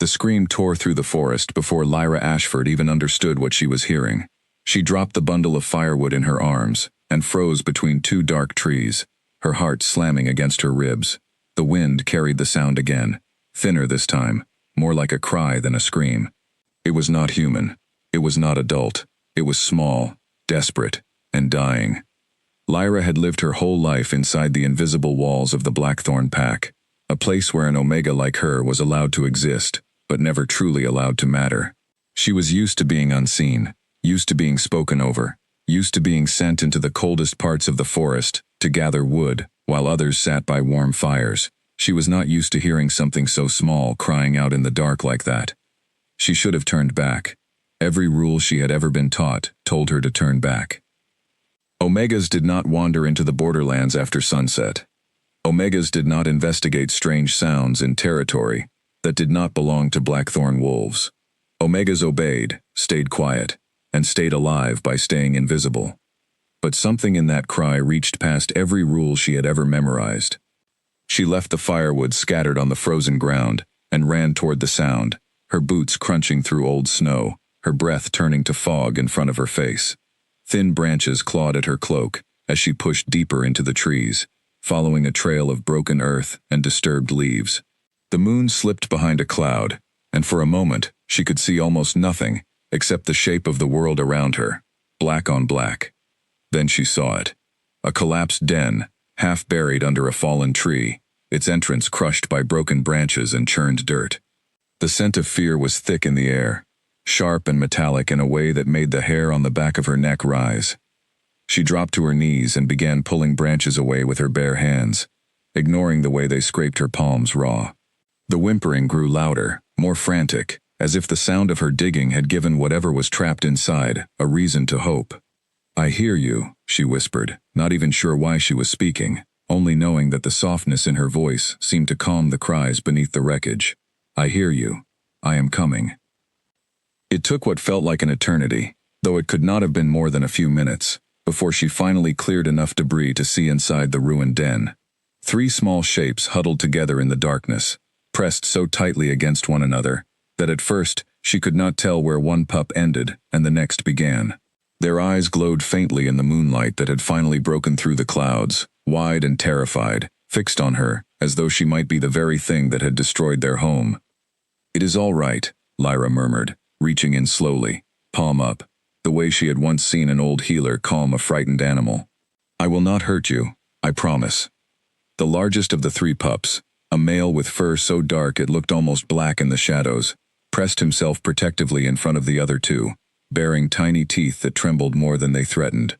The scream tore through the forest before Lyra Ashford even understood what she was hearing. She dropped the bundle of firewood in her arms and froze between two dark trees, her heart slamming against her ribs. The wind carried the sound again, thinner this time, more like a cry than a scream. It was not human. It was not adult. It was small, desperate, and dying. Lyra had lived her whole life inside the invisible walls of the Blackthorn Pack, a place where an Omega like her was allowed to exist, but never truly allowed to matter. She was used to being unseen, used to being spoken over, used to being sent into the coldest parts of the forest to gather wood, while others sat by warm fires. She was not used to hearing something so small crying out in the dark like that. She should have turned back. Every rule she had ever been taught told her to turn back. Omegas did not wander into the borderlands after sunset. Omegas did not investigate strange sounds in territory that did not belong to Blackthorn wolves. Omegas obeyed, stayed quiet, and stayed alive by staying invisible. But something in that cry reached past every rule she had ever memorized. She left the firewood scattered on the frozen ground and ran toward the sound, her boots crunching through old snow, her breath turning to fog in front of her face. Thin branches clawed at her cloak as she pushed deeper into the trees, following a trail of broken earth and disturbed leaves. The moon slipped behind a cloud, and for a moment she could see almost nothing except the shape of the world around her, black on black. Then she saw it. A collapsed den, half buried under a fallen tree, its entrance crushed by broken branches and churned dirt. The scent of fear was thick in the air, sharp and metallic in a way that made the hair on the back of her neck rise. She dropped to her knees and began pulling branches away with her bare hands, ignoring the way they scraped her palms raw. The whimpering grew louder, more frantic, as if the sound of her digging had given whatever was trapped inside a reason to hope. "I hear you," she whispered, not even sure why she was speaking, only knowing that the softness in her voice seemed to calm the cries beneath the wreckage. "I hear you. I am coming." It took what felt like an eternity, though it could not have been more than a few minutes, before she finally cleared enough debris to see inside the ruined den. 3 small shapes huddled together in the darkness, pressed so tightly against one another that at first she could not tell where one pup ended and the next began. Their eyes glowed faintly in the moonlight that had finally broken through the clouds, wide and terrified, fixed on her, as though she might be the very thing that had destroyed their home. "It is all right," Lyra murmured, reaching in slowly, palm up, the way she had once seen an old healer calm a frightened animal. "I will not hurt you, I promise." The largest of the 3 pups, a male with fur so dark it looked almost black in the shadows, pressed himself protectively in front of the other 2, bearing tiny teeth that trembled more than they threatened.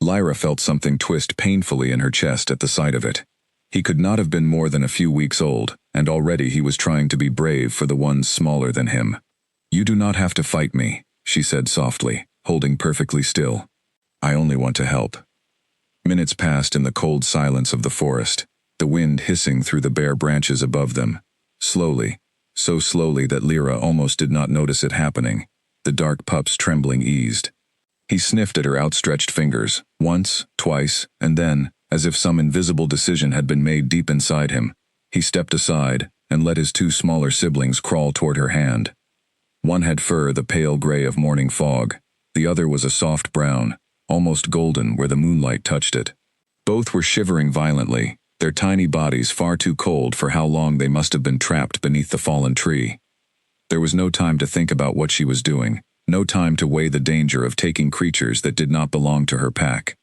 Lyra felt something twist painfully in her chest at the sight of it. He could not have been more than a few weeks old, and already he was trying to be brave for the ones smaller than him. "You do not have to fight me," she said softly, holding perfectly still. "I only want to help." Minutes passed in the cold silence of the forest, the wind hissing through the bare branches above them. Slowly, so slowly that Lyra almost did not notice it happening, the dark pup's trembling eased. He sniffed at her outstretched fingers, once, twice, and then, as if some invisible decision had been made deep inside him, he stepped aside and let his 2 smaller siblings crawl toward her hand. One had fur the pale gray of morning fog, the other was a soft brown, almost golden where the moonlight touched it. Both were shivering violently, their tiny bodies far too cold for how long they must have been trapped beneath the fallen tree. There was no time to think about what she was doing, no time to weigh the danger of taking creatures that did not belong to her pack.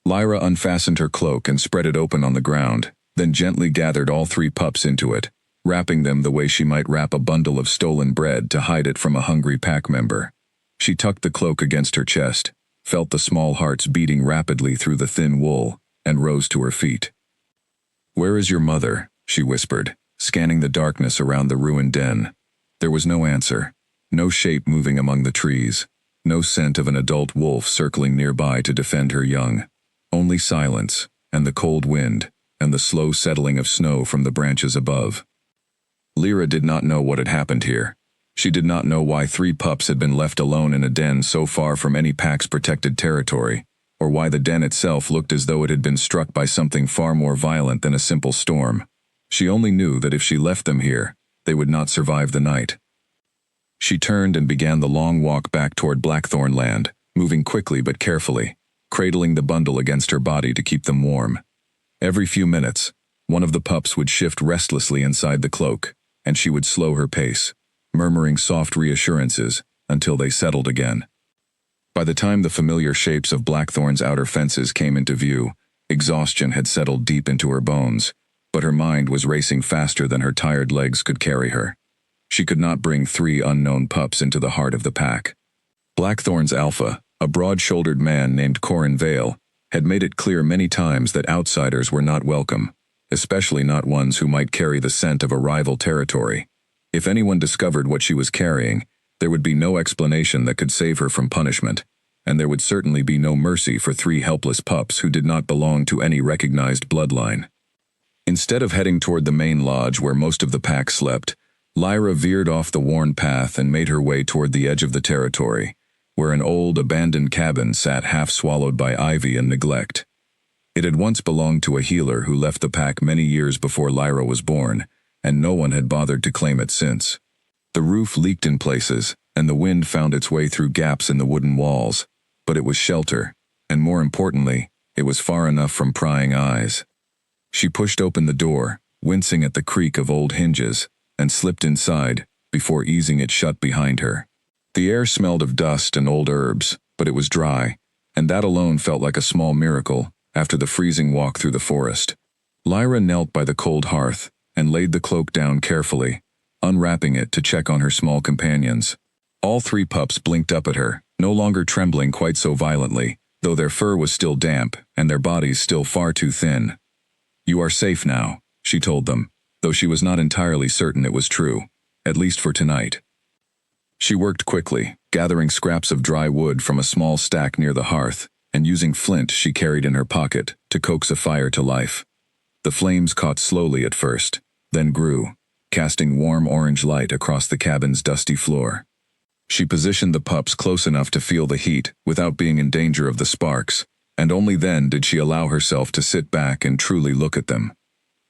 Lyra unfastened her cloak and spread it open on the ground, then gently gathered all 3 pups into it, wrapping them the way she might wrap a bundle of stolen bread to hide it from a hungry pack member. She tucked the cloak against her chest, felt the small hearts beating rapidly through the thin wool, and rose to her feet. "Where is your mother?" she whispered, scanning the darkness around the ruined den. There was no answer, no shape moving among the trees, no scent of an adult wolf circling nearby to defend her young. Only silence, and the cold wind, and the slow settling of snow from the branches above. Lyra did not know what had happened here. She did not know why 3 pups had been left alone in a den so far from any pack's protected territory, or why the den itself looked as though it had been struck by something far more violent than a simple storm. She only knew that if she left them here, they would not survive the night. She turned and began the long walk back toward Blackthorn Land, moving quickly but carefully, cradling the bundle against her body to keep them warm. Every few minutes, one of the pups would shift restlessly inside the cloak, and she would slow her pace, murmuring soft reassurances until they settled again. By the time the familiar shapes of Blackthorn's outer fences came into view, exhaustion had settled deep into her bones, but her mind was racing faster than her tired legs could carry her. She could not bring 3 unknown pups into the heart of the pack. Blackthorn's alpha, a broad-shouldered man named Corin Vale, had made it clear many times that outsiders were not welcome, especially not ones who might carry the scent of a rival territory. If anyone discovered what she was carrying, there would be no explanation that could save her from punishment, and there would certainly be no mercy for 3 helpless pups who did not belong to any recognized bloodline. Instead of heading toward the main lodge where most of the pack slept, Lyra veered off the worn path and made her way toward the edge of the territory, where an old, abandoned cabin sat half swallowed by ivy and neglect. It had once belonged to a healer who left the pack many years before Lyra was born, and no one had bothered to claim it since. The roof leaked in places, and the wind found its way through gaps in the wooden walls, but it was shelter, and more importantly, it was far enough from prying eyes. She pushed open the door, wincing at the creak of old hinges, and slipped inside, before easing it shut behind her. The air smelled of dust and old herbs, but it was dry, and that alone felt like a small miracle after the freezing walk through the forest. Lyra knelt by the cold hearth and laid the cloak down carefully, unwrapping it to check on her small companions. All 3 pups blinked up at her, no longer trembling quite so violently, though their fur was still damp and their bodies still far too thin. "You are safe now," she told them, though she was not entirely certain it was true, at least for tonight. She worked quickly, gathering scraps of dry wood from a small stack near the hearth, and using flint she carried in her pocket to coax a fire to life. The flames caught slowly at first, then grew, casting warm orange light across the cabin's dusty floor. She positioned the pups close enough to feel the heat without being in danger of the sparks, and only then did she allow herself to sit back and truly look at them.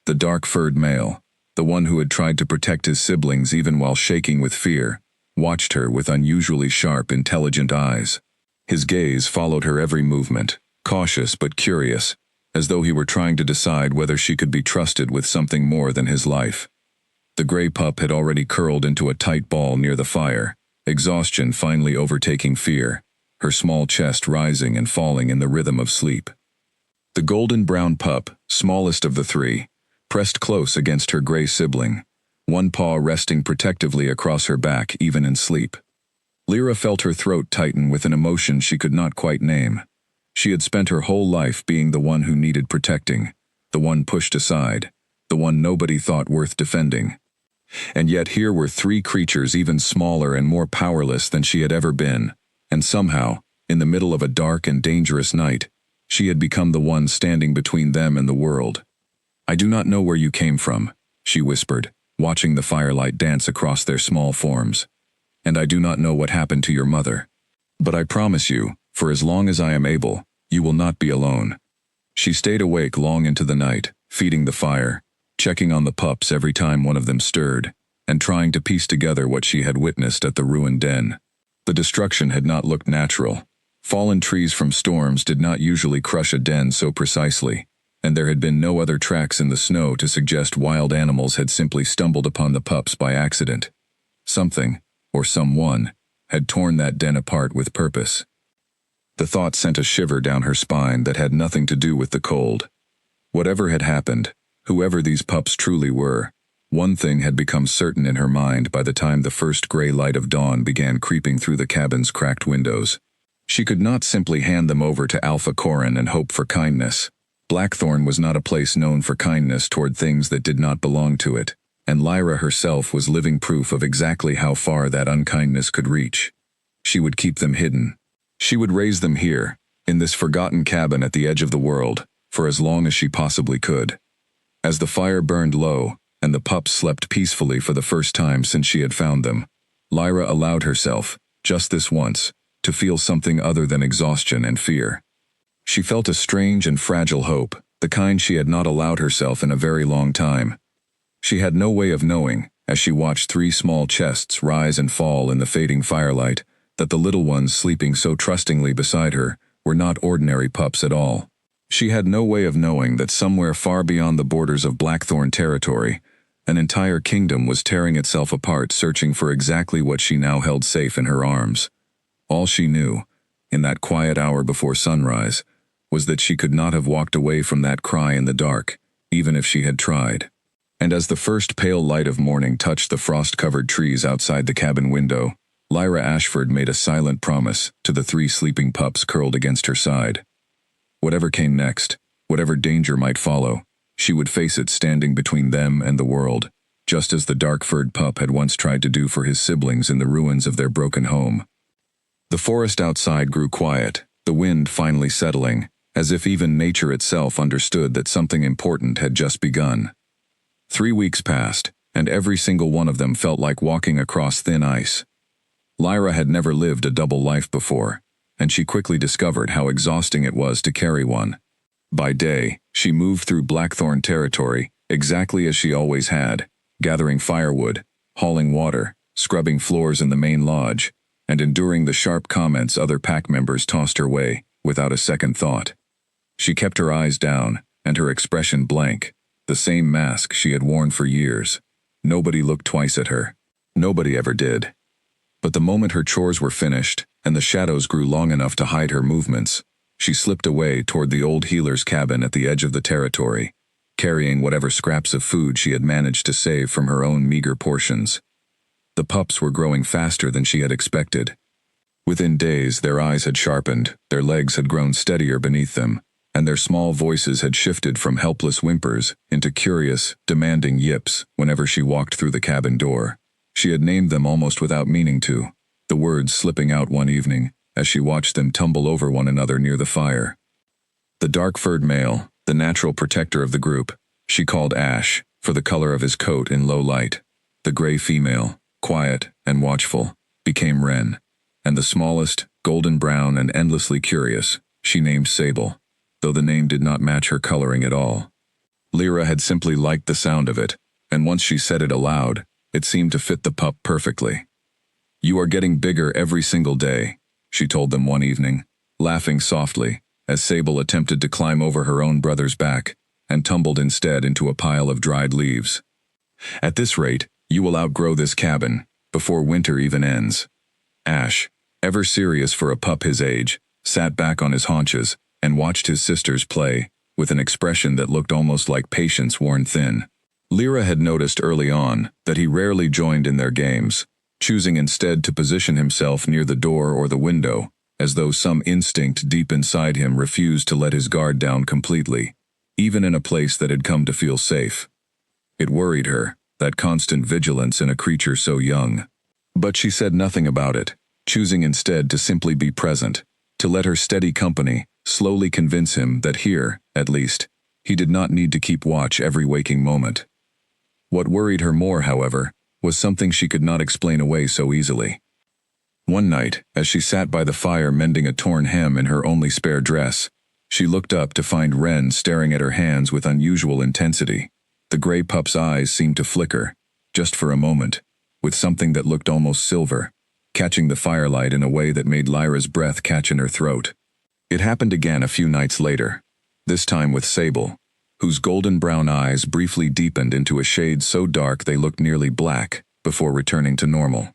The dark-furred male, the one who had tried to protect his siblings even while shaking with fear, watched her with unusually sharp, intelligent eyes. His gaze followed her every movement, cautious but curious, as though he were trying to decide whether she could be trusted with something more than his life. The gray pup had already curled into a tight ball near the fire, exhaustion finally overtaking fear, her small chest rising and falling in the rhythm of sleep. The golden-brown pup, smallest of the 3, pressed close against her gray sibling, one paw resting protectively across her back even in sleep. Lyra felt her throat tighten with an emotion she could not quite name. She had spent her whole life being the one who needed protecting, the one pushed aside, the one nobody thought worth defending. And yet here were 3 creatures even smaller and more powerless than she had ever been, and somehow, in the middle of a dark and dangerous night, she had become the one standing between them and the world. "I do not know where you came from," she whispered, watching the firelight dance across their small forms. "And I do not know what happened to your mother. But I promise you, for as long as I am able, you will not be alone." She stayed awake long into the night, feeding the fire, checking on the pups every time one of them stirred, and trying to piece together what she had witnessed at the ruined den. The destruction had not looked natural. Fallen trees from storms did not usually crush a den so precisely, and there had been no other tracks in the snow to suggest wild animals had simply stumbled upon the pups by accident. Something, or someone, had torn that den apart with purpose. The thought sent a shiver down her spine that had nothing to do with the cold. Whatever had happened, whoever these pups truly were, one thing had become certain in her mind by the time the first gray light of dawn began creeping through the cabin's cracked windows. She could not simply hand them over to Alpha Corin and hope for kindness. Blackthorn was not a place known for kindness toward things that did not belong to it, and Lyra herself was living proof of exactly how far that unkindness could reach. She would keep them hidden. She would raise them here, in this forgotten cabin at the edge of the world, for as long as she possibly could. As the fire burned low, and the pups slept peacefully for the first time since she had found them, Lyra allowed herself, just this once, to feel something other than exhaustion and fear. She felt a strange and fragile hope, the kind she had not allowed herself in a very long time. She had no way of knowing, as she watched 3 small chests rise and fall in the fading firelight, that the little ones sleeping so trustingly beside her were not ordinary pups at all. She had no way of knowing that somewhere far beyond the borders of Blackthorn territory, an entire kingdom was tearing itself apart searching for exactly what she now held safe in her arms. All she knew, in that quiet hour before sunrise, was that she could not have walked away from that cry in the dark, even if she had tried. And as the first pale light of morning touched the frost-covered trees outside the cabin window, Lyra Ashford made a silent promise to the 3 sleeping pups curled against her side. Whatever came next, whatever danger might follow, she would face it standing between them and the world, just as the dark-furred pup had once tried to do for his siblings in the ruins of their broken home. The forest outside grew quiet, the wind finally settling, as if even nature itself understood that something important had just begun. 3 weeks passed, and every single one of them felt like walking across thin ice. Lyra had never lived a double life before, and she quickly discovered how exhausting it was to carry one. By day, she moved through Blackthorn territory, exactly as she always had, gathering firewood, hauling water, scrubbing floors in the main lodge, and enduring the sharp comments other pack members tossed her way, without a second thought. She kept her eyes down, and her expression blank, the same mask she had worn for years. Nobody looked twice at her. Nobody ever did. But the moment her chores were finished, and the shadows grew long enough to hide her movements, she slipped away toward the old healer's cabin at the edge of the territory, carrying whatever scraps of food she had managed to save from her own meager portions. The pups were growing faster than she had expected. Within days, their eyes had sharpened, their legs had grown steadier beneath them, and their small voices had shifted from helpless whimpers into curious, demanding yips whenever she walked through the cabin door. She had named them almost without meaning to, the words slipping out one evening as she watched them tumble over one another near the fire. The dark-furred male, the natural protector of the group, she called Ash, for the color of his coat in low light. The gray female, quiet and watchful, became Wren, and the smallest, golden brown and endlessly curious, she named Sable, though the name did not match her coloring at all. Lyra had simply liked the sound of it, and once she said it aloud, it seemed to fit the pup perfectly. "You are getting bigger every single day," she told them one evening, laughing softly, as Sable attempted to climb over her own brother's back, and tumbled instead into a pile of dried leaves. "At this rate, you will outgrow this cabin, before winter even ends." Ash, ever serious for a pup his age, sat back on his haunches, and watched his sisters play, with an expression that looked almost like patience worn thin. Lyra had noticed early on that he rarely joined in their games, choosing instead to position himself near the door or the window, as though some instinct deep inside him refused to let his guard down completely, even in a place that had come to feel safe. It worried her, that constant vigilance in a creature so young. But she said nothing about it, choosing instead to simply be present, to let her steady company slowly convince him that here, at least, he did not need to keep watch every waking moment. What worried her more, however, was something she could not explain away so easily. One night, as she sat by the fire mending a torn hem in her only spare dress, she looked up to find Wren staring at her hands with unusual intensity. The gray pup's eyes seemed to flicker, just for a moment, with something that looked almost silver, catching the firelight in a way that made Lyra's breath catch in her throat. It happened again a few nights later, this time with Sable, whose golden brown eyes briefly deepened into a shade so dark they looked nearly black before returning to normal.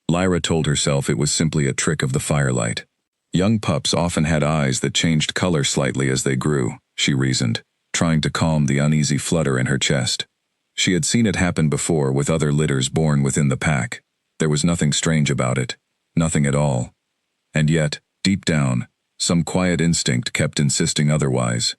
Lyra told herself it was simply a trick of the firelight. Young pups often had eyes that changed color slightly as they grew, she reasoned, trying to calm the uneasy flutter in her chest. She had seen it happen before with other litters born within the pack. There was nothing strange about it, nothing at all. And yet, deep down, some quiet instinct kept insisting otherwise.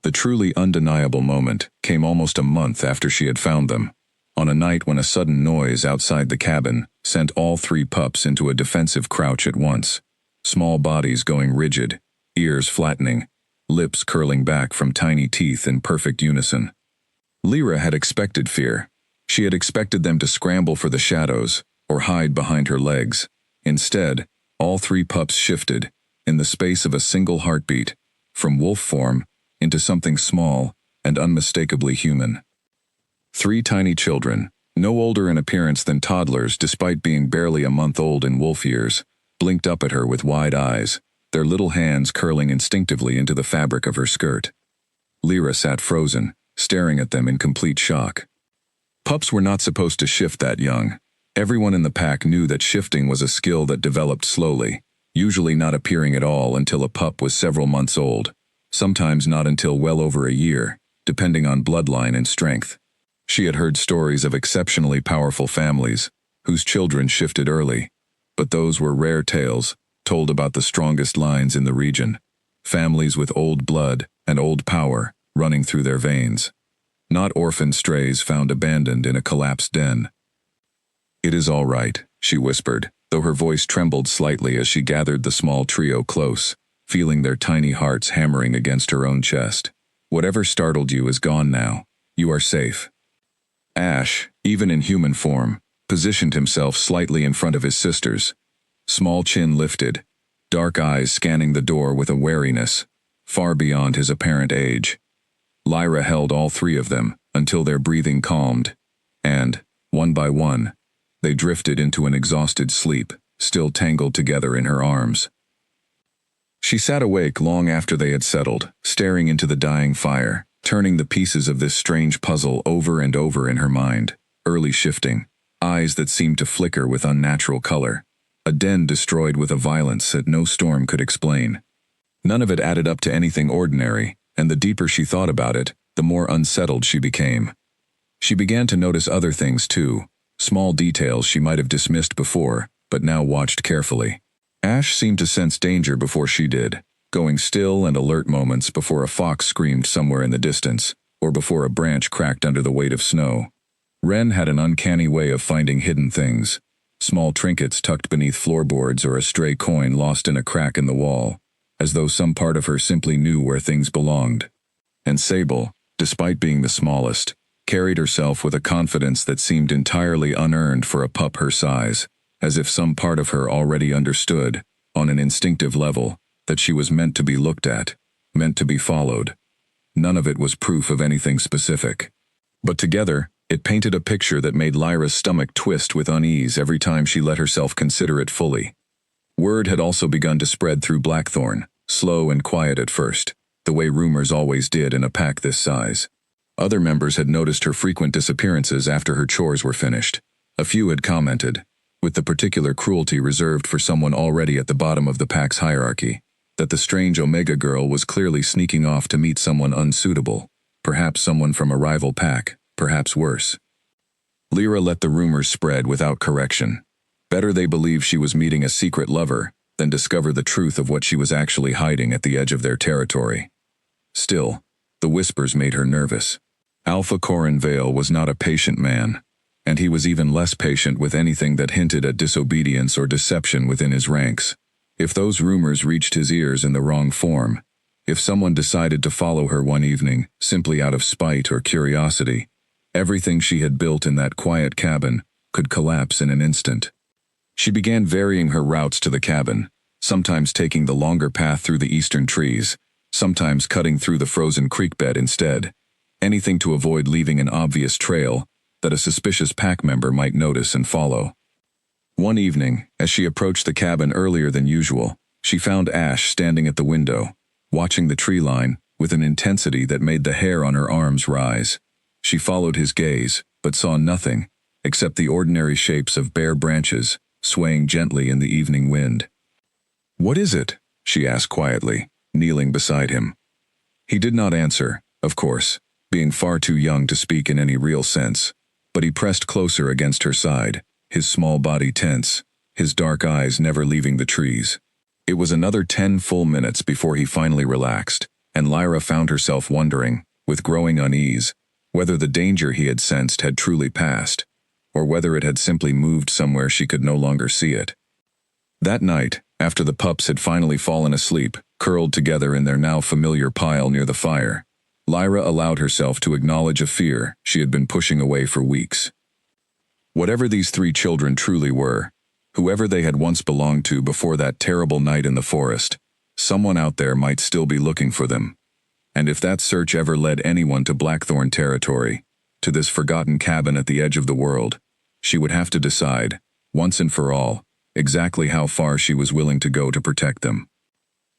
The truly undeniable moment came almost a month after she had found them, on a night when a sudden noise outside the cabin sent all 3 pups into a defensive crouch at once, small bodies going rigid, ears flattening, lips curling back from tiny teeth in perfect unison. Lyra had expected fear. She had expected them to scramble for the shadows or hide behind her legs. Instead, all 3 pups shifted, in the space of a single heartbeat, from wolf form into something small and unmistakably human. 3 tiny children, no older in appearance than toddlers despite being barely a month old in wolf years, blinked up at her with wide eyes, their little hands curling instinctively into the fabric of her skirt. Lyra sat frozen, staring at them in complete shock. Pups were not supposed to shift that young. Everyone in the pack knew that shifting was a skill that developed slowly, usually not appearing at all until a pup was several months old, sometimes not until well over a year, depending on bloodline and strength. She had heard stories of exceptionally powerful families, whose children shifted early, but those were rare tales, told about the strongest lines in the region, families with old blood and old power running through their veins, not orphan strays found abandoned in a collapsed den. "It is all right," she whispered, though her voice trembled slightly as she gathered the small trio close, feeling their tiny hearts hammering against her own chest. "Whatever startled you is gone now. You are safe." Ash, even in human form, positioned himself slightly in front of his sisters, small chin lifted, dark eyes scanning the door with a wariness far beyond his apparent age. Lyra held all three of them until their breathing calmed, and, one by one, they drifted into an exhausted sleep, still tangled together in her arms. She sat awake long after they had settled, staring into the dying fire, turning the pieces of this strange puzzle over and over in her mind. Early shifting, eyes that seemed to flicker with unnatural color, a den destroyed with a violence that no storm could explain. None of it added up to anything ordinary, and the deeper she thought about it, the more unsettled she became. She began to notice other things too, small details she might have dismissed before, but now watched carefully. Ash seemed to sense danger before she did, going still and alert moments before a fox screamed somewhere in the distance, or before a branch cracked under the weight of snow. Wren had an uncanny way of finding hidden things, small trinkets tucked beneath floorboards or a stray coin lost in a crack in the wall, as though some part of her simply knew where things belonged. And Sable, despite being the smallest, carried herself with a confidence that seemed entirely unearned for a pup her size, as if some part of her already understood, on an instinctive level, that she was meant to be looked at, meant to be followed. None of it was proof of anything specific. But together, it painted a picture that made Lyra's stomach twist with unease every time she let herself consider it fully. Word had also begun to spread through Blackthorn, slow and quiet at first, the way rumors always did in a pack this size. Other members had noticed her frequent disappearances after her chores were finished. A few had commented, with the particular cruelty reserved for someone already at the bottom of the pack's hierarchy, that the strange Omega girl was clearly sneaking off to meet someone unsuitable, perhaps someone from a rival pack, perhaps worse. Lyra let the rumors spread without correction. Better they believe she was meeting a secret lover than discover the truth of what she was actually hiding at the edge of their territory. Still, the whispers made her nervous. Alpha Corin Vale was not a patient man, and he was even less patient with anything that hinted at disobedience or deception within his ranks. If those rumors reached his ears in the wrong form, if someone decided to follow her one evening, simply out of spite or curiosity, everything she had built in that quiet cabin could collapse in an instant. She began varying her routes to the cabin, sometimes taking the longer path through the eastern trees, sometimes cutting through the frozen creek bed instead, anything to avoid leaving an obvious trail that a suspicious pack member might notice and follow. One evening, as she approached the cabin earlier than usual, she found Ash standing at the window, watching the tree line with an intensity that made the hair on her arms rise. She followed his gaze, but saw nothing, except the ordinary shapes of bare branches, swaying gently in the evening wind. "What is it?" she asked quietly, kneeling beside him. He did not answer, of course, being far too young to speak in any real sense, but he pressed closer against her side, his small body tense, his dark eyes never leaving the trees. It was another 10 full minutes before he finally relaxed, and Lyra found herself wondering, with growing unease, whether the danger he had sensed had truly passed, or whether it had simply moved somewhere she could no longer see it. That night, after the pups had finally fallen asleep, curled together in their now familiar pile near the fire, Lyra allowed herself to acknowledge a fear she had been pushing away for weeks. Whatever these three children truly were, whoever they had once belonged to before that terrible night in the forest, someone out there might still be looking for them. And if that search ever led anyone to Blackthorn territory, to this forgotten cabin at the edge of the world. She would have to decide, once and for all, exactly how far she was willing to go to protect them.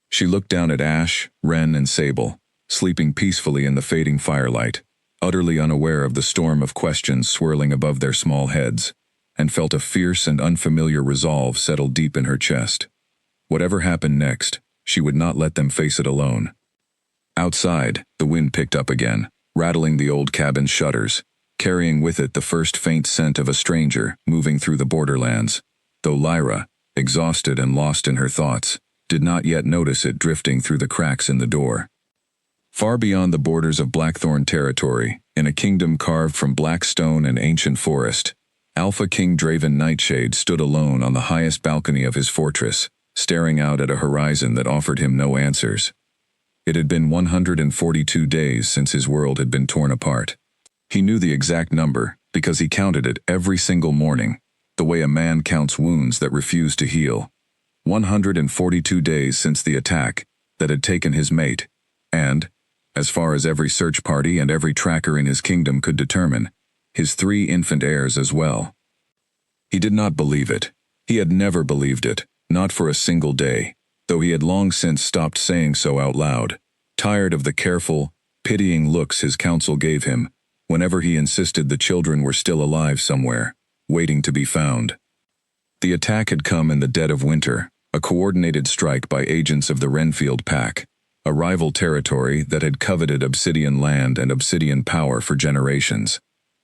She looked down at Ash, Ren, and Sable, sleeping peacefully in the fading firelight, utterly unaware of the storm of questions swirling above their small heads, and felt a fierce and unfamiliar resolve settle deep in her chest. Whatever happened next, she would not let them face it alone. Outside, the wind picked up again, rattling the old cabin's shutters, carrying with it the first faint scent of a stranger moving through the borderlands, though Lyra, exhausted and lost in her thoughts, did not yet notice it drifting through the cracks in the door. Far beyond the borders of Blackthorn territory, in a kingdom carved from black stone and ancient forest, Alpha King Draven Nightshade stood alone on the highest balcony of his fortress, staring out at a horizon that offered him no answers. It had been 142 days since his world had been torn apart. He knew the exact number because he counted it every single morning, the way a man counts wounds that refuse to heal. 142 days since the attack that had taken his mate, and, as far as every search party and every tracker in his kingdom could determine, his 3 infant heirs as well. He did not believe it. He had never believed it, not for a single day, though he had long since stopped saying so out loud, tired of the careful, pitying looks his council gave him whenever he insisted the children were still alive somewhere, waiting to be found. The attack had come in the dead of winter, a coordinated strike by agents of the Renfield Pack, a rival territory that had coveted obsidian land and obsidian power for generations.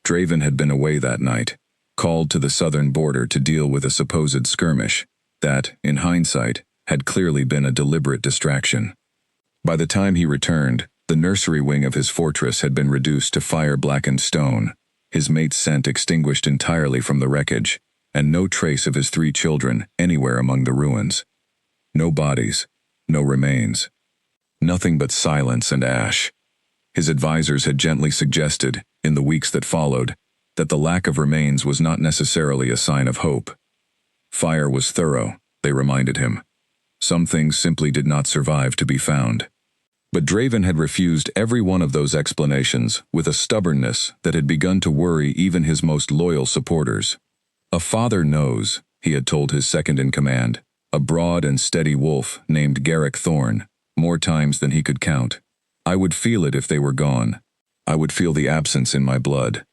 Draven had been away that night, called to the southern border to deal with a supposed skirmish that, in hindsight, had clearly been a deliberate distraction. By the time he returned, the nursery wing of his fortress had been reduced to fire-blackened stone, his mate's scent extinguished entirely from the wreckage, and no trace of his 3 children anywhere among the ruins. No bodies, no remains. Nothing but silence and ash. His advisors had gently suggested, in the weeks that followed, that the lack of remains was not necessarily a sign of hope. Fire was thorough, they reminded him. Some things simply did not survive to be found. But Draven had refused every one of those explanations with a stubbornness that had begun to worry even his most loyal supporters. A father knows, he had told his second-in-command, a broad and steady wolf named Garrick Thorn, more times than he could count. I would feel it if they were gone. I would feel the absence in my blood.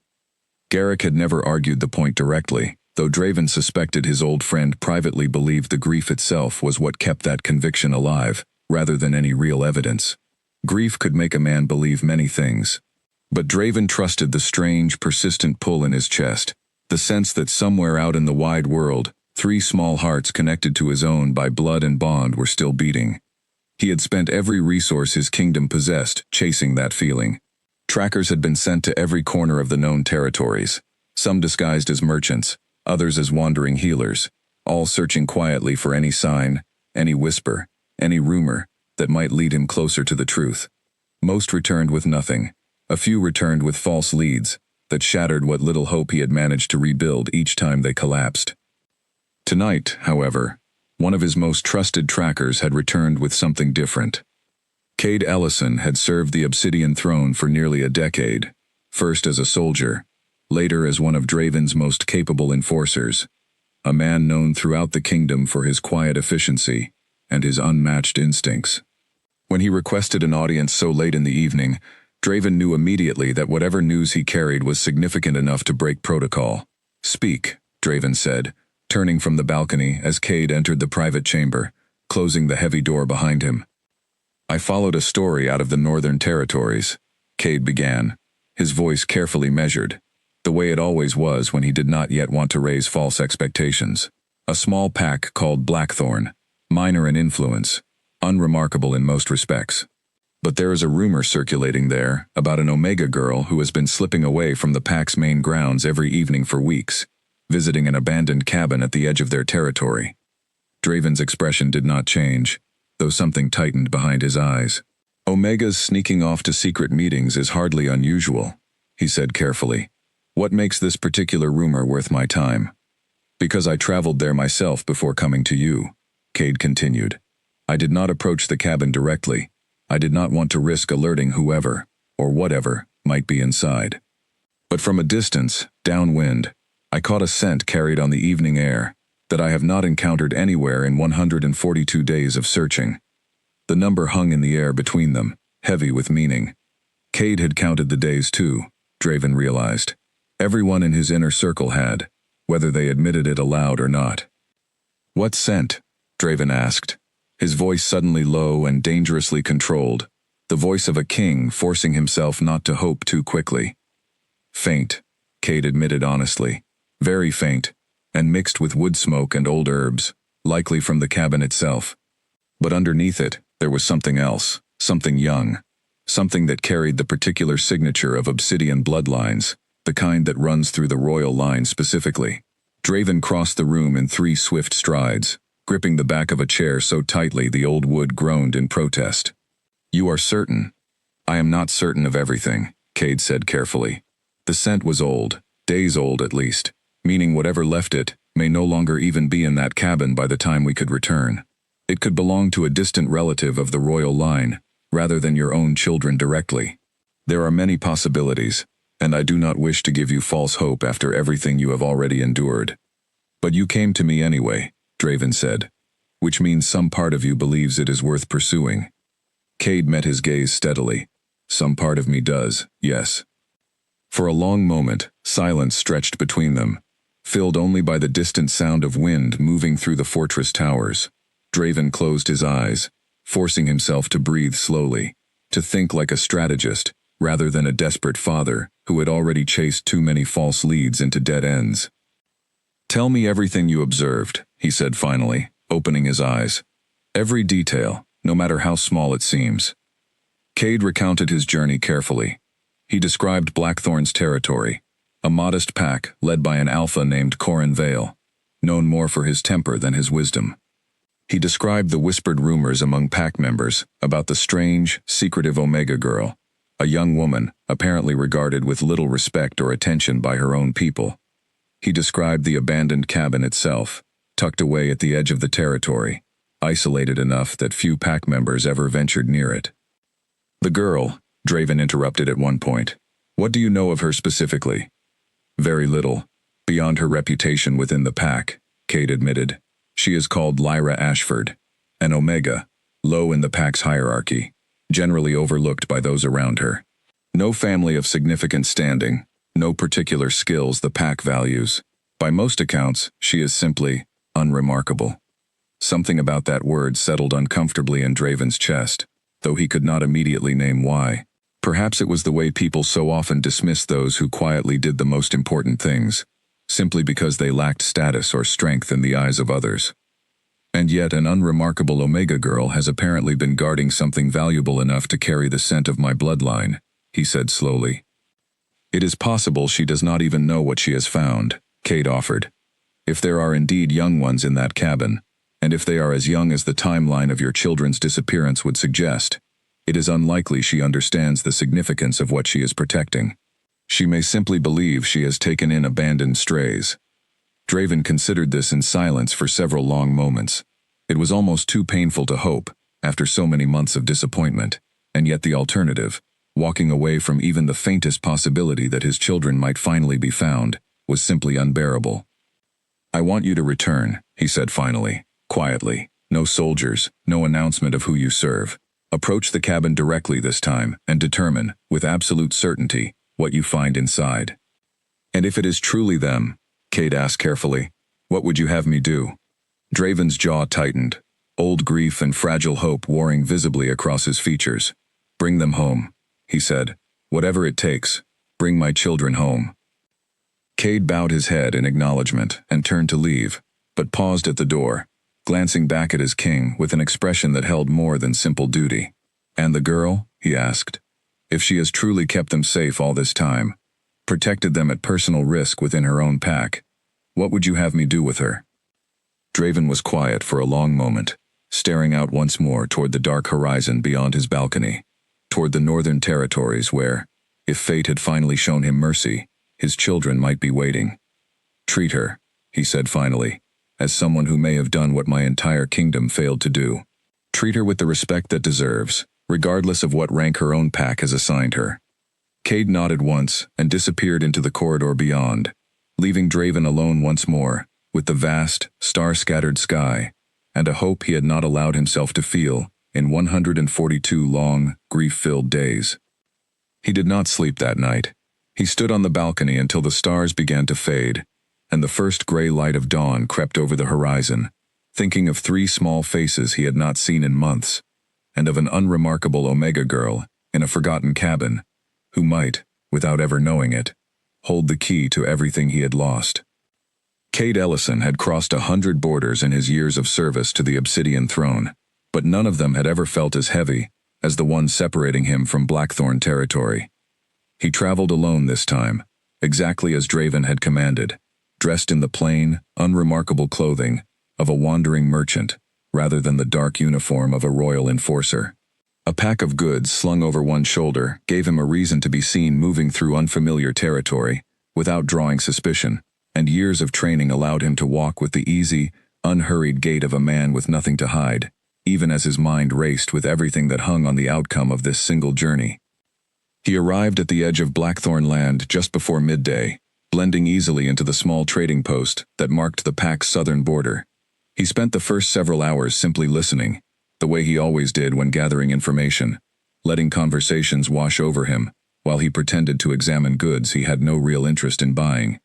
Garrick had never argued the point directly, though Draven suspected his old friend privately believed the grief itself was what kept that conviction alive, rather than any real evidence. Grief could make a man believe many things. But Draven trusted the strange, persistent pull in his chest, the sense that somewhere out in the wide world, 3 small hearts connected to his own by blood and bond were still beating. He had spent every resource his kingdom possessed chasing that feeling. Trackers had been sent to every corner of the known territories, some disguised as merchants, others as wandering healers, all searching quietly for any sign, any whisper, any rumor that might lead him closer to the truth. Most returned with nothing. A few returned with false leads that shattered what little hope he had managed to rebuild each time they collapsed. Tonight, however, one of his most trusted trackers had returned with something different. Cade Ellison had served the Obsidian Throne for nearly a decade, first as a soldier, later as one of Draven's most capable enforcers, a man known throughout the kingdom for his quiet efficiency and his unmatched instincts. When he requested an audience so late in the evening, Draven knew immediately that whatever news he carried was significant enough to break protocol. "Speak," Draven said, turning from the balcony as Cade entered the private chamber, closing the heavy door behind him. "I followed a story out of the Northern Territories," Cade began, his voice carefully measured, the way it always was when he did not yet want to raise false expectations. "A small pack called Blackthorn, minor in influence, unremarkable in most respects. But there is a rumor circulating there about an Omega girl who has been slipping away from the pack's main grounds every evening for weeks, visiting an abandoned cabin at the edge of their territory." Draven's expression did not change, though something tightened behind his eyes. "Omega's sneaking off to secret meetings is hardly unusual," he said carefully. "What makes this particular rumor worth my time?" "Because I traveled there myself before coming to you," Cade continued. "I did not approach the cabin directly. I did not want to risk alerting whoever, or whatever, might be inside. But from a distance, downwind, I caught a scent carried on the evening air that I have not encountered anywhere in 142 days of searching. The number hung in the air between them, heavy with meaning. Cade had counted the days too, Draven realized. Everyone in his inner circle had, whether they admitted it aloud or not. "What scent?" Draven asked, his voice suddenly low and dangerously controlled, the voice of a king forcing himself not to hope too quickly. "Faint," Cade admitted honestly. "Very faint, and mixed with wood smoke and old herbs, likely from the cabin itself. But underneath it, there was something else, something young, something that carried the particular signature of obsidian bloodlines, the kind that runs through the royal line specifically." Draven crossed the room in 3 swift strides, gripping the back of a chair so tightly the old wood groaned in protest. "You are certain?" "I am not certain of everything," Cade said carefully. "The scent was old, days old at least, meaning whatever left it may no longer even be in that cabin by the time we could return. It could belong to a distant relative of the royal line, rather than your own children directly. There are many possibilities, and I do not wish to give you false hope after everything you have already endured. But you came to me anyway," Draven said, "which means some part of you believes it is worth pursuing." Cade met his gaze steadily. "Some part of me does, yes." For a long moment, silence stretched between them, filled only by the distant sound of wind moving through the fortress towers. Draven closed his eyes, forcing himself to breathe slowly, to think like a strategist, rather than a desperate father who had already chased too many false leads into dead ends. "Tell me everything you observed," he said finally, opening his eyes. "Every detail, no matter how small it seems." Cade recounted his journey carefully. He described Blackthorn's territory, a modest pack led by an alpha named Corin Vale, known more for his temper than his wisdom. He described the whispered rumors among pack members about the strange, secretive Omega girl, a young woman apparently regarded with little respect or attention by her own people. He described the abandoned cabin itself, tucked away at the edge of the territory, isolated enough that few pack members ever ventured near it. "The girl," Draven interrupted at one point. "What do you know of her specifically?" "Very little, beyond her reputation within the pack," Cade admitted. "She is called Lyra Ashford, an Omega, low in the pack's hierarchy, generally overlooked by those around her. No family of significant standing, no particular skills the pack values. By most accounts, she is simply unremarkable." Something about that word settled uncomfortably in Draven's chest, though he could not immediately name why. Perhaps it was the way people so often dismissed those who quietly did the most important things, simply because they lacked status or strength in the eyes of others. "And yet an unremarkable Omega girl has apparently been guarding something valuable enough to carry the scent of my bloodline," he said slowly. "It is possible she does not even know what she has found," Cade offered. "If there are indeed young ones in that cabin, and if they are as young as the timeline of your children's disappearance would suggest, it is unlikely she understands the significance of what she is protecting. She may simply believe she has taken in abandoned strays." Draven considered this in silence for several long moments. It was almost too painful to hope, after so many months of disappointment, and yet the alternative, walking away from even the faintest possibility that his children might finally be found, was simply unbearable. "I want you to return," he said finally, quietly. "No soldiers, no announcement of who you serve. Approach the cabin directly this time and determine, with absolute certainty, what you find inside." "And if it is truly them," Cade asked carefully, "what would you have me do?" Draven's jaw tightened, old grief and fragile hope warring visibly across his features. "Bring them home," he said. "Whatever it takes, bring my children home." Cade bowed his head in acknowledgement and turned to leave, but paused at the door, glancing back at his king with an expression that held more than simple duty. "And the girl?" he asked. "If she has truly kept them safe all this time, protected them at personal risk within her own pack, what would you have me do with her?" Draven was quiet for a long moment, staring out once more toward the dark horizon beyond his balcony, toward the northern territories where, if fate had finally shown him mercy, his children might be waiting. "Treat her," he said finally, "as someone who may have done what my entire kingdom failed to do. Treat her with the respect that deserves, regardless of what rank her own pack has assigned her." Cade nodded once and disappeared into the corridor beyond, leaving Draven alone once more, with the vast, star-scattered sky, and a hope he had not allowed himself to feel in 142 long, grief-filled days. He did not sleep that night. He stood on the balcony until the stars began to fade, and the first gray light of dawn crept over the horizon, thinking of 3 small faces he had not seen in months, and of an unremarkable Omega girl in a forgotten cabin, who might, without ever knowing it, hold the key to everything he had lost. Cade Ellison had crossed 100 borders in his years of service to the Obsidian Throne, but none of them had ever felt as heavy as the one separating him from Blackthorn territory. He traveled alone this time, exactly as Draven had commanded, dressed in the plain, unremarkable clothing of a wandering merchant, rather than the dark uniform of a royal enforcer. A pack of goods slung over one shoulder gave him a reason to be seen moving through unfamiliar territory, without drawing suspicion, and years of training allowed him to walk with the easy, unhurried gait of a man with nothing to hide, even as his mind raced with everything that hung on the outcome of this single journey. He arrived at the edge of Blackthorn land just before midday, blending easily into the small trading post that marked the pack's southern border. He spent the first several hours simply listening, the way he always did when gathering information, letting conversations wash over him, while he pretended to examine goods he had no real interest in buying.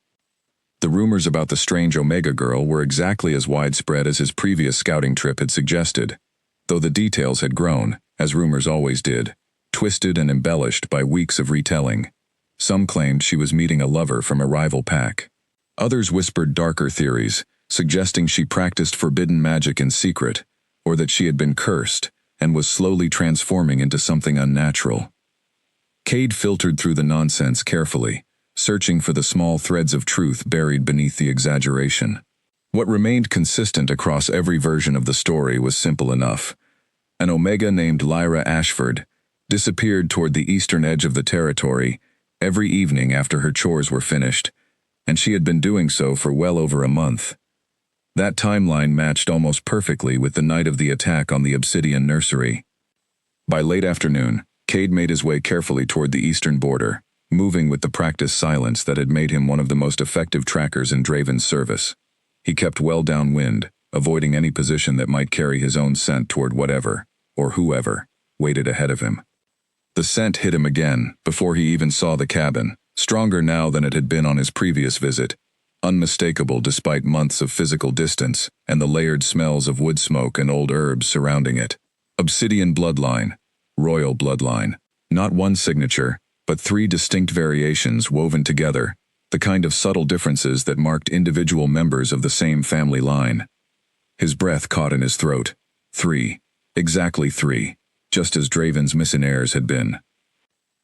The rumors about the strange Omega girl were exactly as widespread as his previous scouting trip had suggested, though the details had grown, as rumors always did, twisted and embellished by weeks of retelling. Some claimed she was meeting a lover from a rival pack. Others whispered darker theories, suggesting she practiced forbidden magic in secret, or that she had been cursed and was slowly transforming into something unnatural. Cade filtered through the nonsense carefully, searching for the small threads of truth buried beneath the exaggeration. What remained consistent across every version of the story was simple enough. An Omega named Lyra Ashford disappeared toward the eastern edge of the territory every evening after her chores were finished, and she had been doing so for well over a month. That timeline matched almost perfectly with the night of the attack on the Obsidian Nursery. By late afternoon, Cade made his way carefully toward the eastern border, moving with the practiced silence that had made him one of the most effective trackers in Draven's service. He kept well downwind, avoiding any position that might carry his own scent toward whatever, or whoever, waited ahead of him. The scent hit him again, before he even saw the cabin, stronger now than it had been on his previous visit, unmistakable despite months of physical distance and the layered smells of wood smoke and old herbs surrounding it. Obsidian bloodline, royal bloodline, not one signature, but 3 distinct variations woven together, the kind of subtle differences that marked individual members of the same family line. His breath caught in his throat. 3. Exactly 3, just as Draven's missing heirs had been.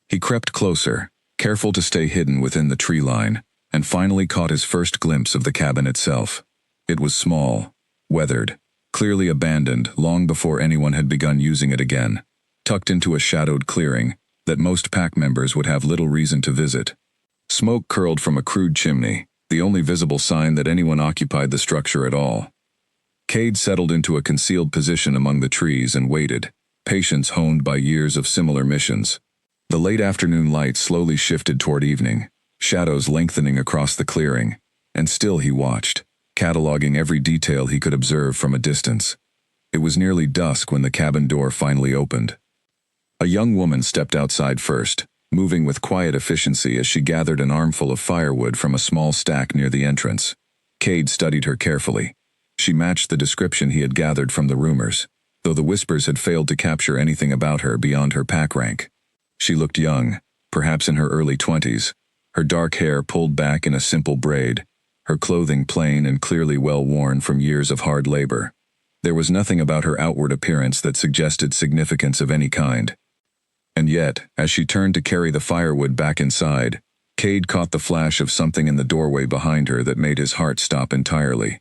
He crept closer, careful to stay hidden within the tree line, and finally caught his first glimpse of the cabin itself. It was small, weathered, clearly abandoned long before anyone had begun using it again, tucked into a shadowed clearing that most pack members would have little reason to visit. Smoke curled from a crude chimney, the only visible sign that anyone occupied the structure at all. Cade settled into a concealed position among the trees and waited, patience honed by years of similar missions. The late afternoon light slowly shifted toward evening, shadows lengthening across the clearing, and still he watched, cataloging every detail he could observe from a distance. It was nearly dusk when the cabin door finally opened. A young woman stepped outside first, moving with quiet efficiency as she gathered an armful of firewood from a small stack near the entrance. Cade studied her carefully. She matched the description he had gathered from the rumors, though the whispers had failed to capture anything about her beyond her pack rank. She looked young, perhaps in her early 20s, her dark hair pulled back in a simple braid, her clothing plain and clearly well worn from years of hard labor. There was nothing about her outward appearance that suggested significance of any kind. And yet, as she turned to carry the firewood back inside, Cade caught the flash of something in the doorway behind her that made his heart stop entirely.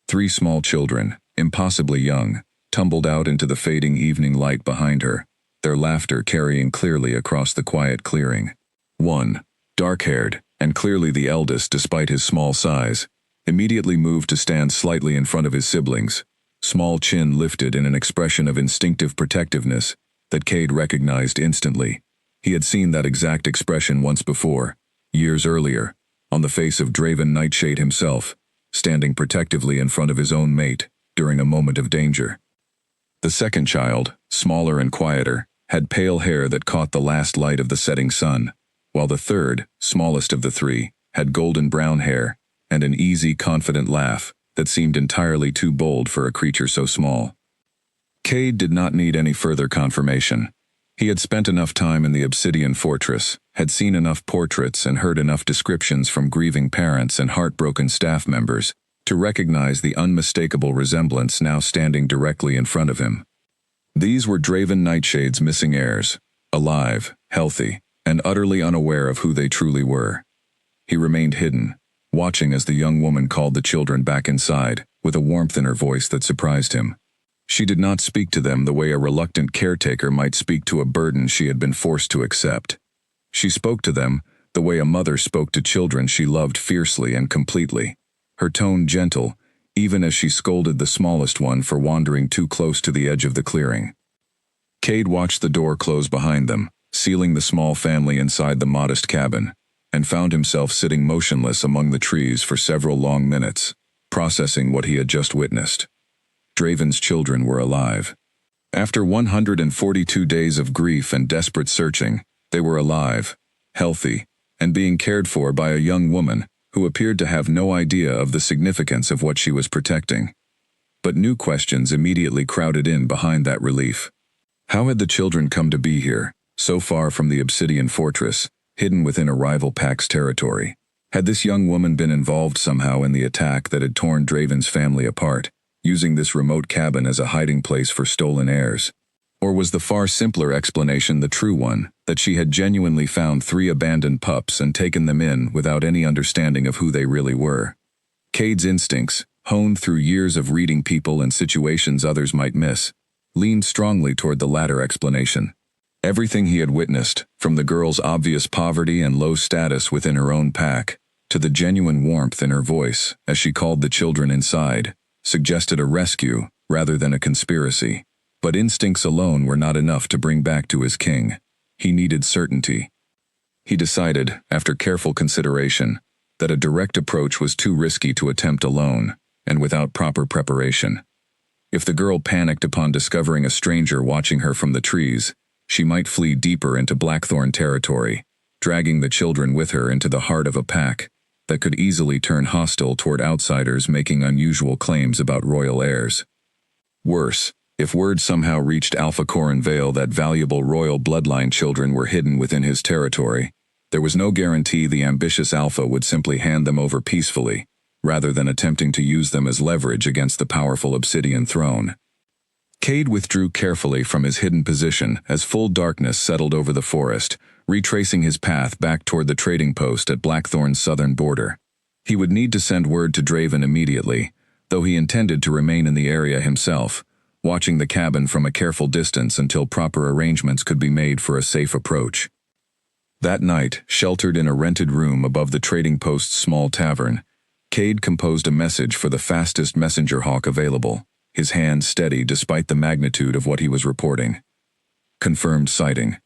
3 small children, impossibly young, tumbled out into the fading evening light behind her, their laughter carrying clearly across the quiet clearing. One, dark-haired, and clearly the eldest despite his small size, immediately moved to stand slightly in front of his siblings, small chin lifted in an expression of instinctive protectiveness that Cade recognized instantly. He had seen that exact expression once before, years earlier, on the face of Draven Nightshade himself, standing protectively in front of his own mate during a moment of danger. The second child, smaller and quieter, had pale hair that caught the last light of the setting sun, while the third, smallest of the three, had golden brown hair and an easy, confident laugh that seemed entirely too bold for a creature so small. Cade did not need any further confirmation. He had spent enough time in the Obsidian Fortress, had seen enough portraits and heard enough descriptions from grieving parents and heartbroken staff members to recognize the unmistakable resemblance now standing directly in front of him. These were Draven Nightshade's missing heirs, alive, healthy, and utterly unaware of who they truly were. He remained hidden, watching as the young woman called the children back inside, with a warmth in her voice that surprised him. She did not speak to them the way a reluctant caretaker might speak to a burden she had been forced to accept. She spoke to them the way a mother spoke to children she loved fiercely and completely, her tone gentle, even as she scolded the smallest one for wandering too close to the edge of the clearing. Cade watched the door close behind them, sealing the small family inside the modest cabin, and found himself sitting motionless among the trees for several long minutes, processing what he had just witnessed. Draven's children were alive. After 142 days of grief and desperate searching, they were alive, healthy, and being cared for by a young woman who appeared to have no idea of the significance of what she was protecting. But new questions immediately crowded in behind that relief. How had the children come to be here, so far from the Obsidian Fortress, hidden within a rival pack's territory? Had this young woman been involved somehow in the attack that had torn Draven's family apart, using this remote cabin as a hiding place for stolen heirs? Or was the far simpler explanation the true one, that she had genuinely found 3 abandoned pups and taken them in without any understanding of who they really were? Cade's instincts, honed through years of reading people and situations others might miss, leaned strongly toward the latter explanation. Everything he had witnessed, from the girl's obvious poverty and low status within her own pack, to the genuine warmth in her voice as she called the children inside, suggested a rescue rather than a conspiracy. But instincts alone were not enough to bring back to his king. He needed certainty. He decided, after careful consideration, that a direct approach was too risky to attempt alone, and without proper preparation. If the girl panicked upon discovering a stranger watching her from the trees, she might flee deeper into Blackthorn territory, dragging the children with her into the heart of a pack that could easily turn hostile toward outsiders making unusual claims about royal heirs. Worse, if word somehow reached Alpha Corin Vale that valuable royal bloodline children were hidden within his territory, there was no guarantee the ambitious Alpha would simply hand them over peacefully, rather than attempting to use them as leverage against the powerful Obsidian throne. Cade withdrew carefully from his hidden position as full darkness settled over the forest, retracing his path back toward the trading post at Blackthorn's southern border. He would need to send word to Draven immediately, though he intended to remain in the area himself, watching the cabin from a careful distance until proper arrangements could be made for a safe approach. That night, sheltered in a rented room above the trading post's small tavern, Cade composed a message for the fastest messenger hawk available, his hand steady despite the magnitude of what he was reporting. Confirmed sighting.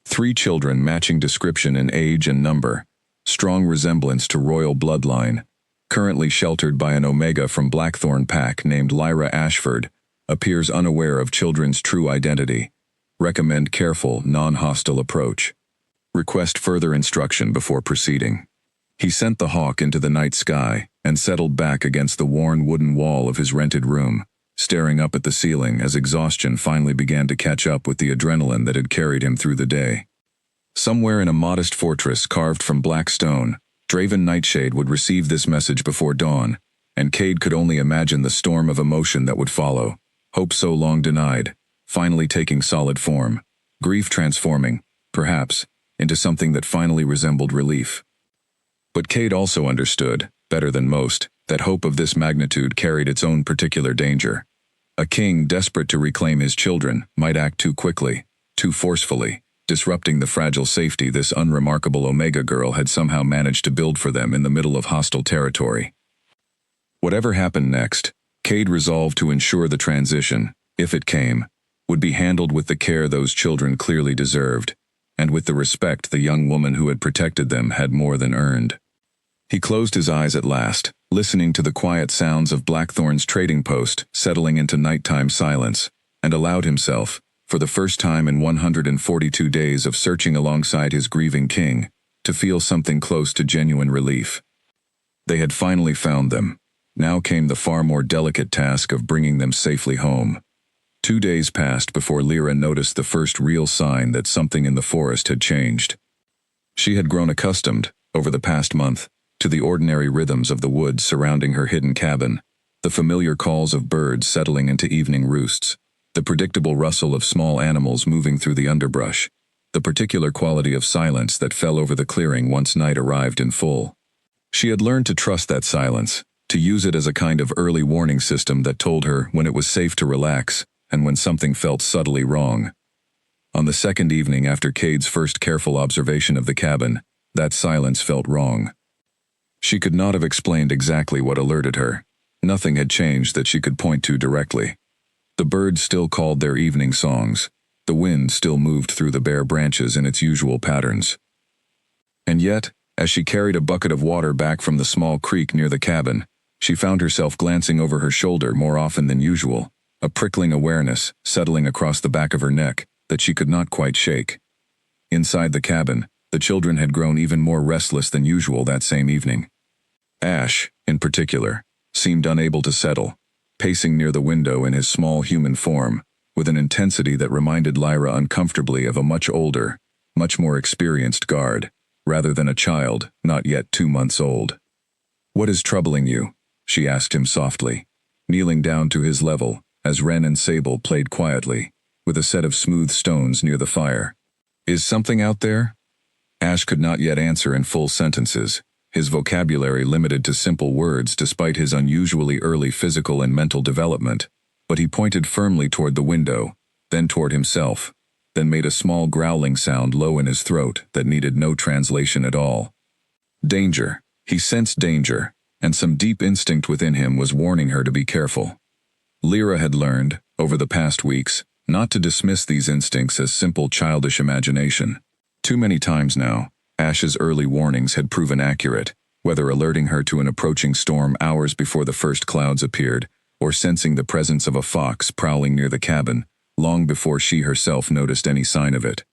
3 children matching description in age and number, strong resemblance to royal bloodline, currently sheltered by an Omega from Blackthorn pack named Lyra Ashford, appears unaware of children's true identity. Recommend careful, non-hostile approach. Request further instruction before proceeding. He sent the hawk into the night sky and settled back against the worn wooden wall of his rented room, staring up at the ceiling as exhaustion finally began to catch up with the adrenaline that had carried him through the day. Somewhere in a modest fortress carved from black stone, Draven Nightshade would receive this message before dawn, and Cade could only imagine the storm of emotion that would follow. Hope so long denied, finally taking solid form, grief transforming, perhaps, into something that finally resembled relief. But Cade also understood, better than most, that hope of this magnitude carried its own particular danger. A king desperate to reclaim his children might act too quickly, too forcefully, disrupting the fragile safety this unremarkable Omega girl had somehow managed to build for them in the middle of hostile territory. Whatever happened next, Cade resolved to ensure the transition, if it came, would be handled with the care those children clearly deserved, and with the respect the young woman who had protected them had more than earned. He closed his eyes at last, listening to the quiet sounds of Blackthorn's trading post settling into nighttime silence, and allowed himself, for the first time in 142 days of searching alongside his grieving king, to feel something close to genuine relief. They had finally found them. Now came the far more delicate task of bringing them safely home. 2 days passed before Lyra noticed the first real sign that something in the forest had changed. She had grown accustomed, over the past month, to the ordinary rhythms of the woods surrounding her hidden cabin, the familiar calls of birds settling into evening roosts, the predictable rustle of small animals moving through the underbrush, the particular quality of silence that fell over the clearing once night arrived in full. She had learned to trust that silence, to use it as a kind of early warning system that told her when it was safe to relax and when something felt subtly wrong. On the second evening after Cade's first careful observation of the cabin, that silence felt wrong. She could not have explained exactly what alerted her. Nothing had changed that she could point to directly. The birds still called their evening songs. The wind still moved through the bare branches in its usual patterns. And yet, as she carried a bucket of water back from the small creek near the cabin, she found herself glancing over her shoulder more often than usual, a prickling awareness settling across the back of her neck that she could not quite shake. Inside the cabin, the children had grown even more restless than usual that same evening. Ash, in particular, seemed unable to settle, pacing near the window in his small human form, with an intensity that reminded Lyra uncomfortably of a much older, much more experienced guard, rather than a child not yet 2 months old. "What is troubling you?" she asked him softly, kneeling down to his level as Wren and Sable played quietly, with a set of smooth stones near the fire. "Is something out there?" Ash could not yet answer in full sentences, his vocabulary limited to simple words despite his unusually early physical and mental development, but he pointed firmly toward the window, then toward himself, then made a small growling sound low in his throat that needed no translation at all. Danger. He sensed danger, and some deep instinct within him was warning her to be careful. Lyra had learned, over the past weeks, not to dismiss these instincts as simple childish imagination. Too many times now, Ash's early warnings had proven accurate, whether alerting her to an approaching storm hours before the first clouds appeared, or sensing the presence of a fox prowling near the cabin, long before she herself noticed any sign of it.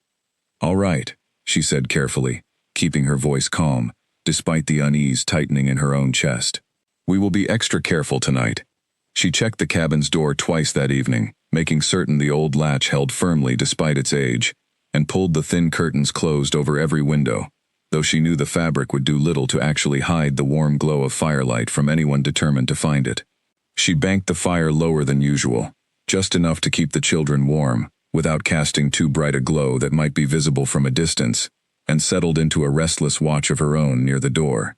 "All right," she said carefully, keeping her voice calm, despite the unease tightening in her own chest. "We will be extra careful tonight." She checked the cabin's door twice that evening, making certain the old latch held firmly despite its age, and pulled the thin curtains closed over every window, though she knew the fabric would do little to actually hide the warm glow of firelight from anyone determined to find it. She banked the fire lower than usual, just enough to keep the children warm, without casting too bright a glow that might be visible from a distance, and settled into a restless watch of her own near the door.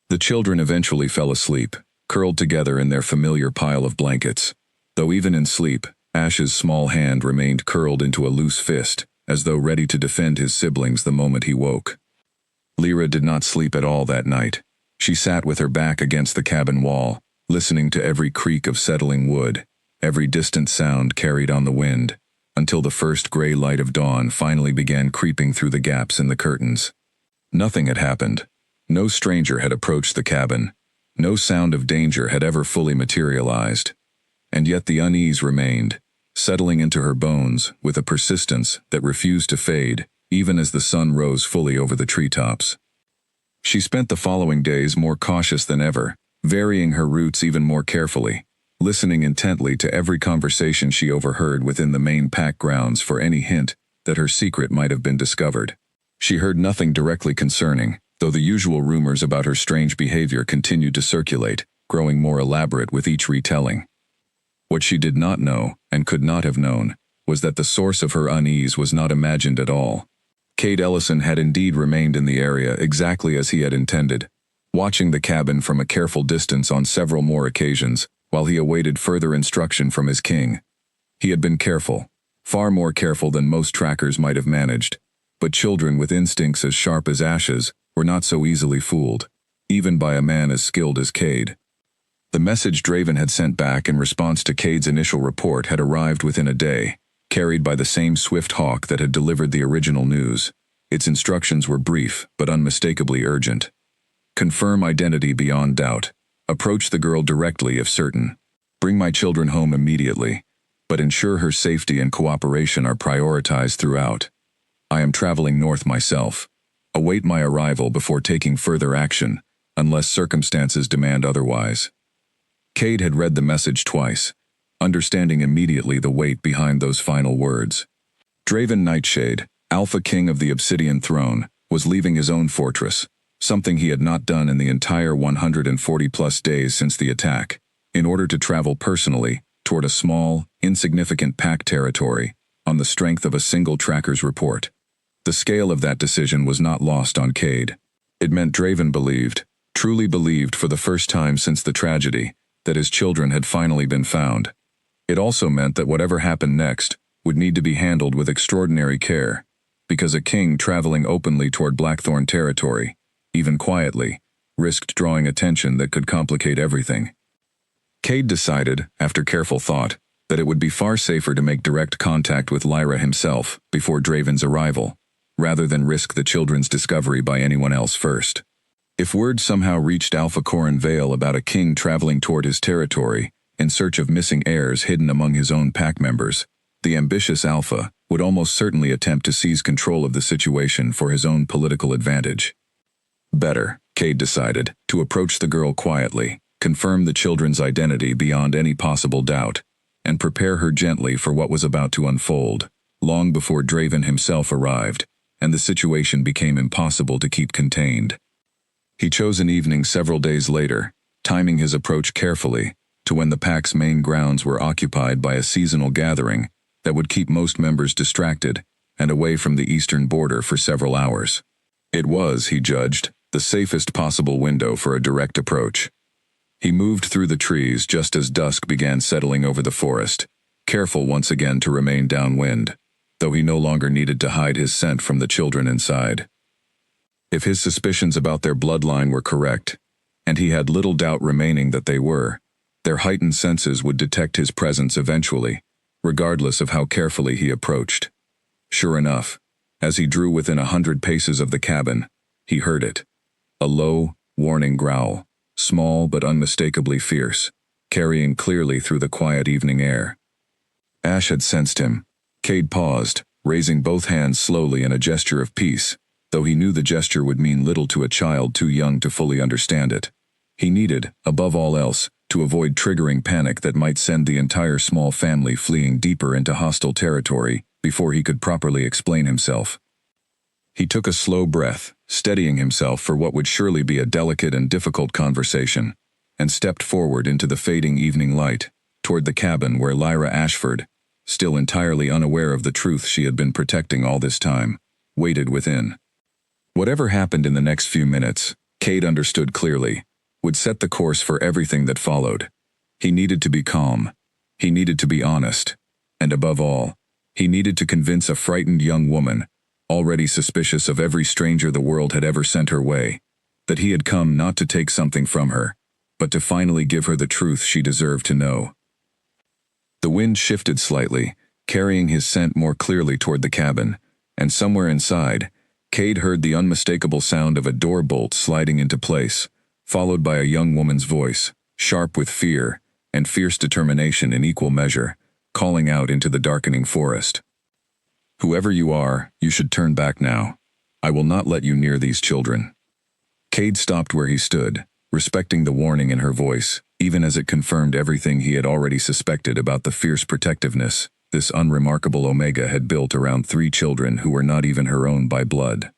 The children eventually fell asleep, curled together in their familiar pile of blankets, though even in sleep, Ash's small hand remained curled into a loose fist, as though ready to defend his siblings the moment he woke. Lyra did not sleep at all that night. She sat with her back against the cabin wall, listening to every creak of settling wood, every distant sound carried on the wind, until the first gray light of dawn finally began creeping through the gaps in the curtains. Nothing had happened. No stranger had approached the cabin. No sound of danger had ever fully materialized. And yet the unease remained, settling into her bones with a persistence that refused to fade, even as the sun rose fully over the treetops. She spent the following days more cautious than ever, varying her routes even more carefully, listening intently to every conversation she overheard within the main pack grounds for any hint that her secret might have been discovered. She heard nothing directly concerning, though the usual rumors about her strange behavior continued to circulate, growing more elaborate with each retelling. What she did not know, and could not have known, was that the source of her unease was not imagined at all. Cade Ellison had indeed remained in the area exactly as he had intended, watching the cabin from a careful distance on several more occasions, while he awaited further instruction from his king. He had been careful, far more careful than most trackers might have managed, but children with instincts as sharp as Ash's were not so easily fooled, even by a man as skilled as Cade. The message Draven had sent back in response to Cade's initial report had arrived within a day, carried by the same swift hawk that had delivered the original news. Its instructions were brief, but unmistakably urgent. Confirm identity beyond doubt. Approach the girl directly if certain. Bring my children home immediately, but ensure her safety and cooperation are prioritized throughout. I am traveling north myself. Await my arrival before taking further action, unless circumstances demand otherwise. Cade had read the message twice, understanding immediately the weight behind those final words. Draven Nightshade, Alpha King of the Obsidian Throne, was leaving his own fortress, something he had not done in the entire 140-plus days since the attack, in order to travel personally toward a small, insignificant pack territory on the strength of a single tracker's report. The scale of that decision was not lost on Cade. It meant Draven believed, truly believed for the first time since the tragedy, that his children had finally been found. It also meant that whatever happened next would need to be handled with extraordinary care, because a king traveling openly toward Blackthorn territory, even quietly, risked drawing attention that could complicate everything. Cade decided, after careful thought, that it would be far safer to make direct contact with Lyra himself before Draven's arrival, rather than risk the children's discovery by anyone else first. If word somehow reached Alpha Corin Vale about a king traveling toward his territory in search of missing heirs hidden among his own pack members, the ambitious Alpha would almost certainly attempt to seize control of the situation for his own political advantage. Better, Cade decided, to approach the girl quietly, confirm the children's identity beyond any possible doubt, and prepare her gently for what was about to unfold, long before Draven himself arrived, and the situation became impossible to keep contained. He chose an evening several days later, timing his approach carefully to when the pack's main grounds were occupied by a seasonal gathering that would keep most members distracted and away from the eastern border for several hours. It was, he judged, the safest possible window for a direct approach. He moved through the trees just as dusk began settling over the forest, careful once again to remain downwind, though he no longer needed to hide his scent from the children inside. If his suspicions about their bloodline were correct, and he had little doubt remaining that they were, their heightened senses would detect his presence eventually, regardless of how carefully he approached. Sure enough, as he drew within 100 paces of the cabin, he heard it. A low, warning growl, small but unmistakably fierce, carrying clearly through the quiet evening air. Ash had sensed him. Cade paused, raising both hands slowly in a gesture of peace, though he knew the gesture would mean little to a child too young to fully understand it. He needed, above all else, to avoid triggering panic that might send the entire small family fleeing deeper into hostile territory before he could properly explain himself. He took a slow breath, steadying himself for what would surely be a delicate and difficult conversation, and stepped forward into the fading evening light, toward the cabin where Lyra Ashford, still entirely unaware of the truth she had been protecting all this time, waited within. Whatever happened in the next few minutes, Cade understood clearly, would set the course for everything that followed. He needed to be calm. He needed to be honest. And above all, he needed to convince a frightened young woman, already suspicious of every stranger the world had ever sent her way, that he had come not to take something from her, but to finally give her the truth she deserved to know. The wind shifted slightly, carrying his scent more clearly toward the cabin, and somewhere inside, Cade heard the unmistakable sound of a door bolt sliding into place, followed by a young woman's voice, sharp with fear and fierce determination in equal measure, calling out into the darkening forest. "Whoever you are, you should turn back now. I will not let you near these children." Cade stopped where he stood, respecting the warning in her voice, even as it confirmed everything he had already suspected about the fierce protectiveness this unremarkable Omega had built around 3 children who were not even her own by blood.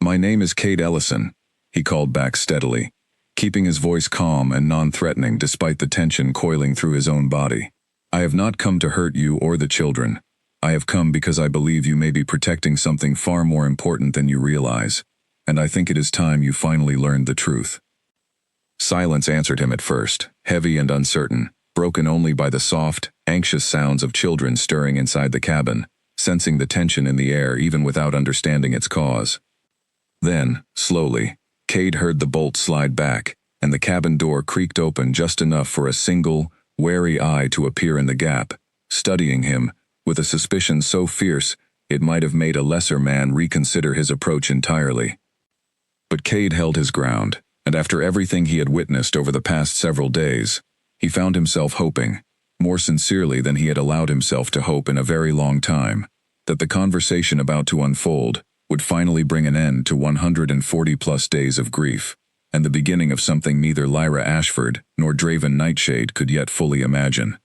"My name is Cade Ellison," he called back steadily, keeping his voice calm and non-threatening despite the tension coiling through his own body. "I have not come to hurt you or the children. I have come because I believe you may be protecting something far more important than you realize, and I think it is time you finally learned the truth." Silence answered him at first, heavy and uncertain, broken only by the soft, anxious sounds of children stirring inside the cabin, sensing the tension in the air even without understanding its cause. Then, slowly, Cade heard the bolt slide back, and the cabin door creaked open just enough for a single, wary eye to appear in the gap, studying him with a suspicion so fierce it might have made a lesser man reconsider his approach entirely. But Cade held his ground, and after everything he had witnessed over the past several days, he found himself hoping, more sincerely than he had allowed himself to hope in a very long time, that the conversation about to unfold would finally bring an end to 140-plus days of grief, and the beginning of something neither Lyra Ashford nor Draven Nightshade could yet fully imagine.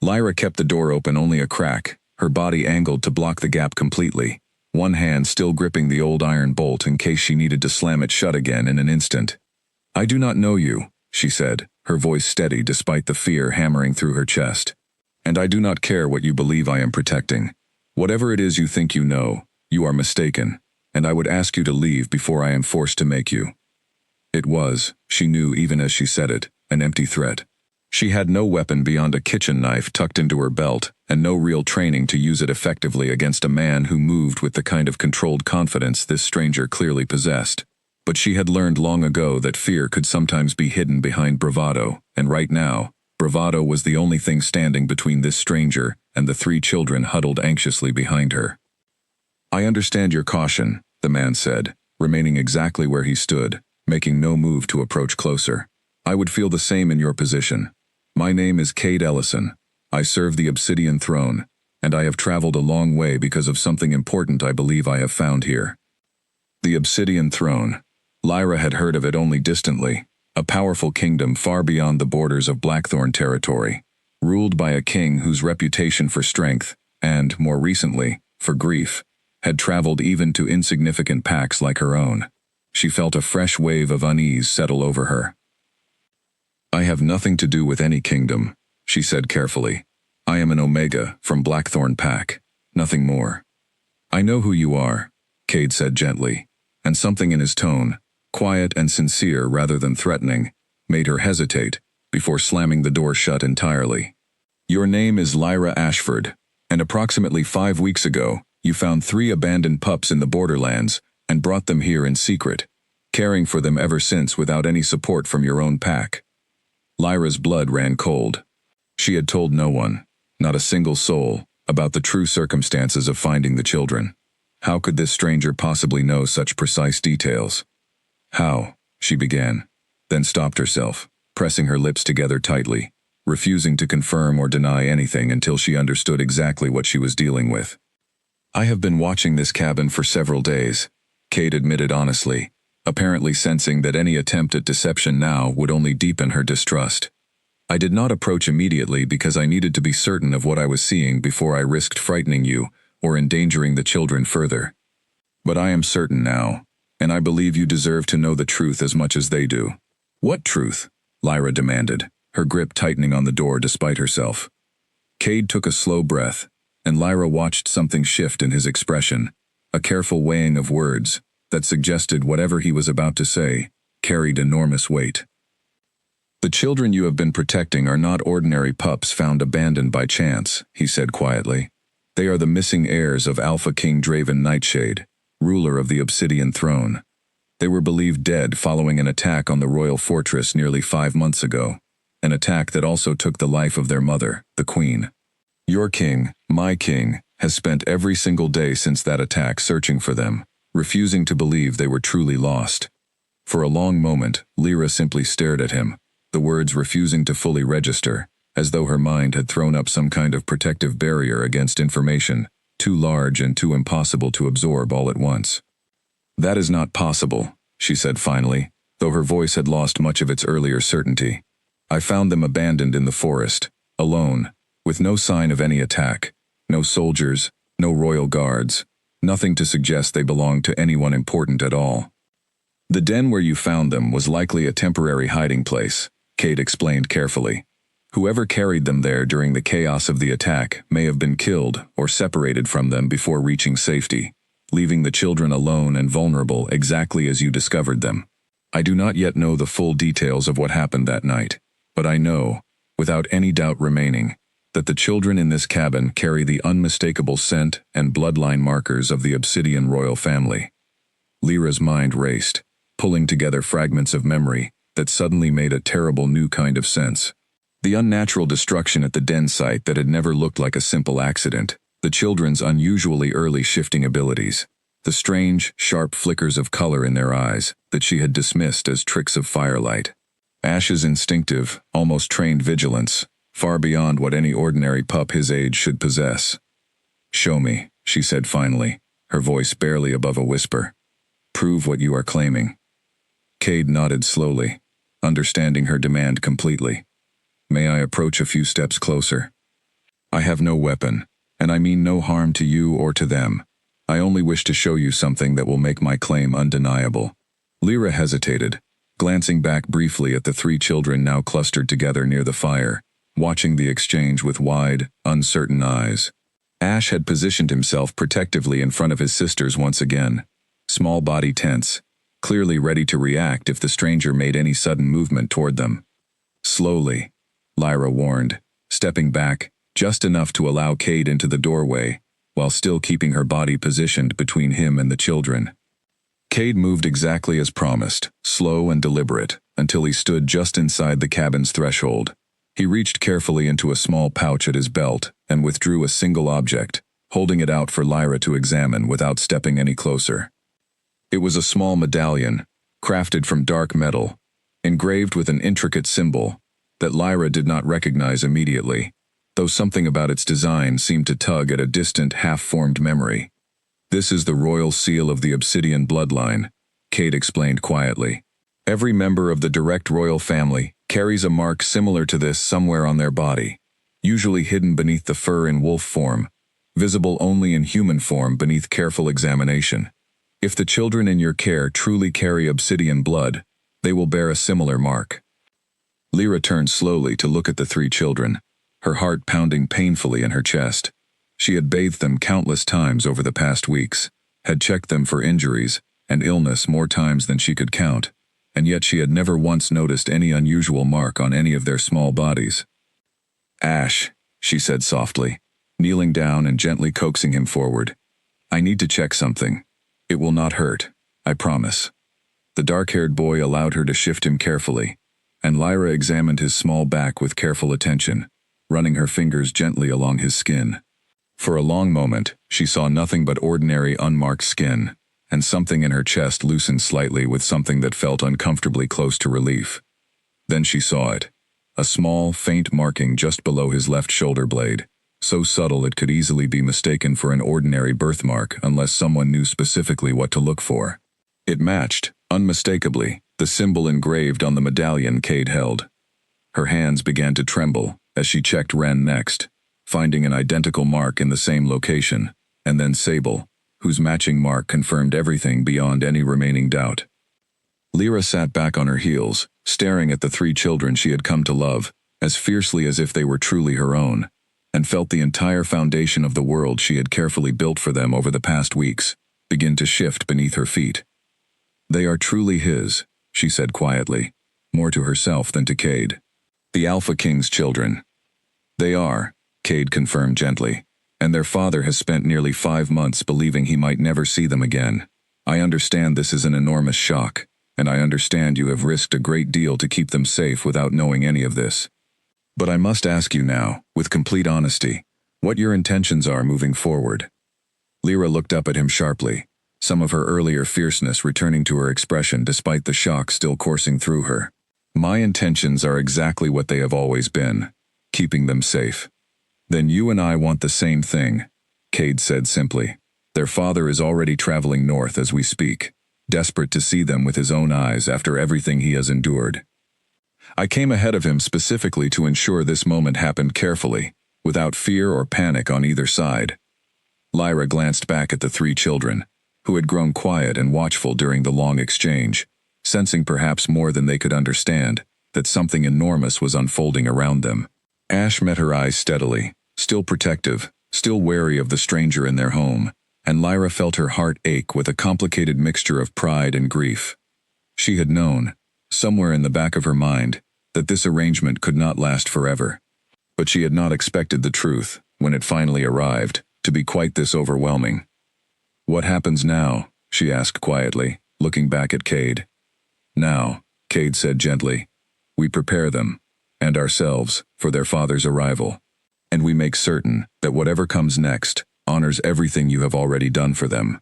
Lyra kept the door open only a crack, her body angled to block the gap completely, one hand still gripping the old iron bolt in case she needed to slam it shut again in an instant. "I do not know you," she said, her voice steady despite the fear hammering through her chest. "And I do not care what you believe I am protecting. Whatever it is you think you know, you are mistaken, and I would ask you to leave before I am forced to make you." It was, she knew even as she said it, an empty threat. She had no weapon beyond a kitchen knife tucked into her belt, and no real training to use it effectively against a man who moved with the kind of controlled confidence this stranger clearly possessed. But she had learned long ago that fear could sometimes be hidden behind bravado, and right now, bravado was the only thing standing between this stranger and the 3 children huddled anxiously behind her. "I understand your caution," the man said, remaining exactly where he stood, making no move to approach closer. "I would feel the same in your position. My name is Cade Ellison. I serve the Obsidian Throne, and I have traveled a long way because of something important I believe I have found here." The Obsidian Throne. Lyra had heard of it only distantly, a powerful kingdom far beyond the borders of Blackthorn territory, ruled by a king whose reputation for strength, and, more recently, for grief, had traveled even to insignificant packs like her own. She felt a fresh wave of unease settle over her. "I have nothing to do with any kingdom," she said carefully. "I am an Omega from Blackthorn Pack, nothing more." "I know who you are," Cade said gently, and something in his tone, quiet and sincere rather than threatening, made her hesitate before slamming the door shut entirely. "Your name is Lyra Ashford, and approximately 5 weeks ago, you found 3 abandoned pups in the borderlands and brought them here in secret, caring for them ever since without any support from your own pack." Lyra's blood ran cold. She had told no one, not a single soul, about the true circumstances of finding the children. How could this stranger possibly know such precise details? "How?" she began, then stopped herself, pressing her lips together tightly, refusing to confirm or deny anything until she understood exactly what she was dealing with. "I have been watching this cabin for several days," Cade admitted honestly, apparently sensing that any attempt at deception now would only deepen her distrust. "I did not approach immediately because I needed to be certain of what I was seeing before I risked frightening you or endangering the children further. But I am certain now, and I believe you deserve to know the truth as much as they do." "What truth?" Lyra demanded, her grip tightening on the door despite herself. Cade took a slow breath, and Lyra watched something shift in his expression, a careful weighing of words that suggested whatever he was about to say carried enormous weight. "The children you have been protecting are not ordinary pups found abandoned by chance," he said quietly. "They are the missing heirs of Alpha King Draven Nightshade, ruler of the Obsidian Throne. They were believed dead following an attack on the royal fortress nearly 5 months ago, an attack that also took the life of their mother, the Queen. Your king, my king, has spent every single day since that attack searching for them, refusing to believe they were truly lost." For a long moment, Lyra simply stared at him, the words refusing to fully register, as though her mind had thrown up some kind of protective barrier against information, too large and too impossible to absorb all at once. "That is not possible," she said finally, though her voice had lost much of its earlier certainty. "I found them abandoned in the forest, alone, with no sign of any attack, no soldiers, no royal guards, nothing to suggest they belonged to anyone important at all. The den where you found them was likely a temporary hiding place," Cade explained carefully. "Whoever carried them there during the chaos of the attack may have been killed or separated from them before reaching safety, leaving the children alone and vulnerable exactly as you discovered them. I do not yet know the full details of what happened that night, but I know, without any doubt remaining, that the children in this cabin carry the unmistakable scent and bloodline markers of the Obsidian royal family." Lyra's mind raced, pulling together fragments of memory that suddenly made a terrible new kind of sense. The unnatural destruction at the den site that had never looked like a simple accident, the children's unusually early shifting abilities, the strange, sharp flickers of color in their eyes that she had dismissed as tricks of firelight. Ash's instinctive, almost trained vigilance, far beyond what any ordinary pup his age should possess. "Show me," she said finally, her voice barely above a whisper. "Prove what you are claiming." Cade nodded slowly, understanding her demand completely. "May I approach a few steps closer?" "I have no weapon, and I mean no harm to you or to them. I only wish to show you something that will make my claim undeniable." Lyra hesitated, glancing back briefly at the three children now clustered together near the fire, watching the exchange with wide, uncertain eyes. Ash had positioned himself protectively in front of his sisters once again, small body tense, clearly ready to react if the stranger made any sudden movement toward them. "Slowly," Lyra warned, stepping back, just enough to allow Cade into the doorway, while still keeping her body positioned between him and the children. Cade moved exactly as promised, slow and deliberate, until he stood just inside the cabin's threshold. He reached carefully into a small pouch at his belt and withdrew a single object, holding it out for Lyra to examine without stepping any closer. It was a small medallion, crafted from dark metal, engraved with an intricate symbol that Lyra did not recognize immediately, though something about its design seemed to tug at a distant, half-formed memory. "This is the royal seal of the Obsidian bloodline," Cade explained quietly. "Every member of the direct royal family carries a mark similar to this somewhere on their body, usually hidden beneath the fur in wolf form, visible only in human form beneath careful examination. If the children in your care truly carry obsidian blood, they will bear a similar mark." Lyra turned slowly to look at the three children, her heart pounding painfully in her chest. She had bathed them countless times over the past weeks, had checked them for injuries and illness more times than she could count, and yet she had never once noticed any unusual mark on any of their small bodies. "Ash," she said softly, kneeling down and gently coaxing him forward. "I need to check something. It will not hurt, I promise." The dark-haired boy allowed her to shift him carefully, and Lyra examined his small back with careful attention, running her fingers gently along his skin. For a long moment, she saw nothing but ordinary unmarked skin, and something in her chest loosened slightly with something that felt uncomfortably close to relief. Then she saw it, a small, faint marking just below his left shoulder blade, so subtle it could easily be mistaken for an ordinary birthmark unless someone knew specifically what to look for. It matched, unmistakably, the symbol engraved on the medallion Cade held. Her hands began to tremble as she checked Ren next, finding an identical mark in the same location, and then Sable, whose matching mark confirmed everything beyond any remaining doubt. Lyra sat back on her heels, staring at the three children she had come to love, as fiercely as if they were truly her own, and felt the entire foundation of the world she had carefully built for them over the past weeks begin to shift beneath her feet. "They are truly his," she said quietly, more to herself than to Cade. "The Alpha King's children." "They are," Cade confirmed gently, "and their father has spent nearly 5 months believing he might never see them again. I understand this is an enormous shock, and I understand you have risked a great deal to keep them safe without knowing any of this. But I must ask you now, with complete honesty, what your intentions are moving forward." Lyra looked up at him sharply, some of her earlier fierceness returning to her expression despite the shock still coursing through her. "My intentions are exactly what they have always been, keeping them safe." "Then you and I want the same thing," Cade said simply. "Their father is already traveling north as we speak, desperate to see them with his own eyes after everything he has endured. I came ahead of him specifically to ensure this moment happened carefully, without fear or panic on either side." Lyra glanced back at the three children, who had grown quiet and watchful during the long exchange, sensing perhaps more than they could understand, that something enormous was unfolding around them. Ash met her eyes steadily, still protective, still wary of the stranger in their home, and Lyra felt her heart ache with a complicated mixture of pride and grief. She had known, somewhere in the back of her mind, that this arrangement could not last forever. But she had not expected the truth, when it finally arrived, to be quite this overwhelming. "What happens now?" she asked quietly, looking back at Cade. "Now," Cade said gently, "we prepare them. and ourselves, for their father's arrival. And we make certain that whatever comes next honors everything you have already done for them."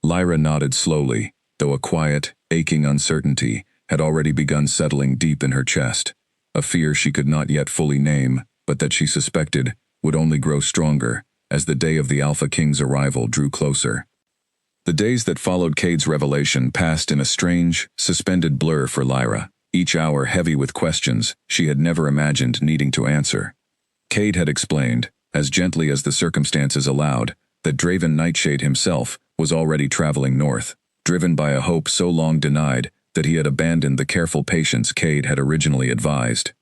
Lyra nodded slowly, though a quiet, aching uncertainty had already begun settling deep in her chest, a fear she could not yet fully name, but that she suspected would only grow stronger as the day of the Alpha King's arrival drew closer. The days that followed Cade's revelation passed in a strange, suspended blur for Lyra, each hour heavy with questions she had never imagined needing to answer. Cade had explained, as gently as the circumstances allowed, that Draven Nightshade himself was already traveling north, driven by a hope so long denied that he had abandoned the careful patience Cade had originally advised.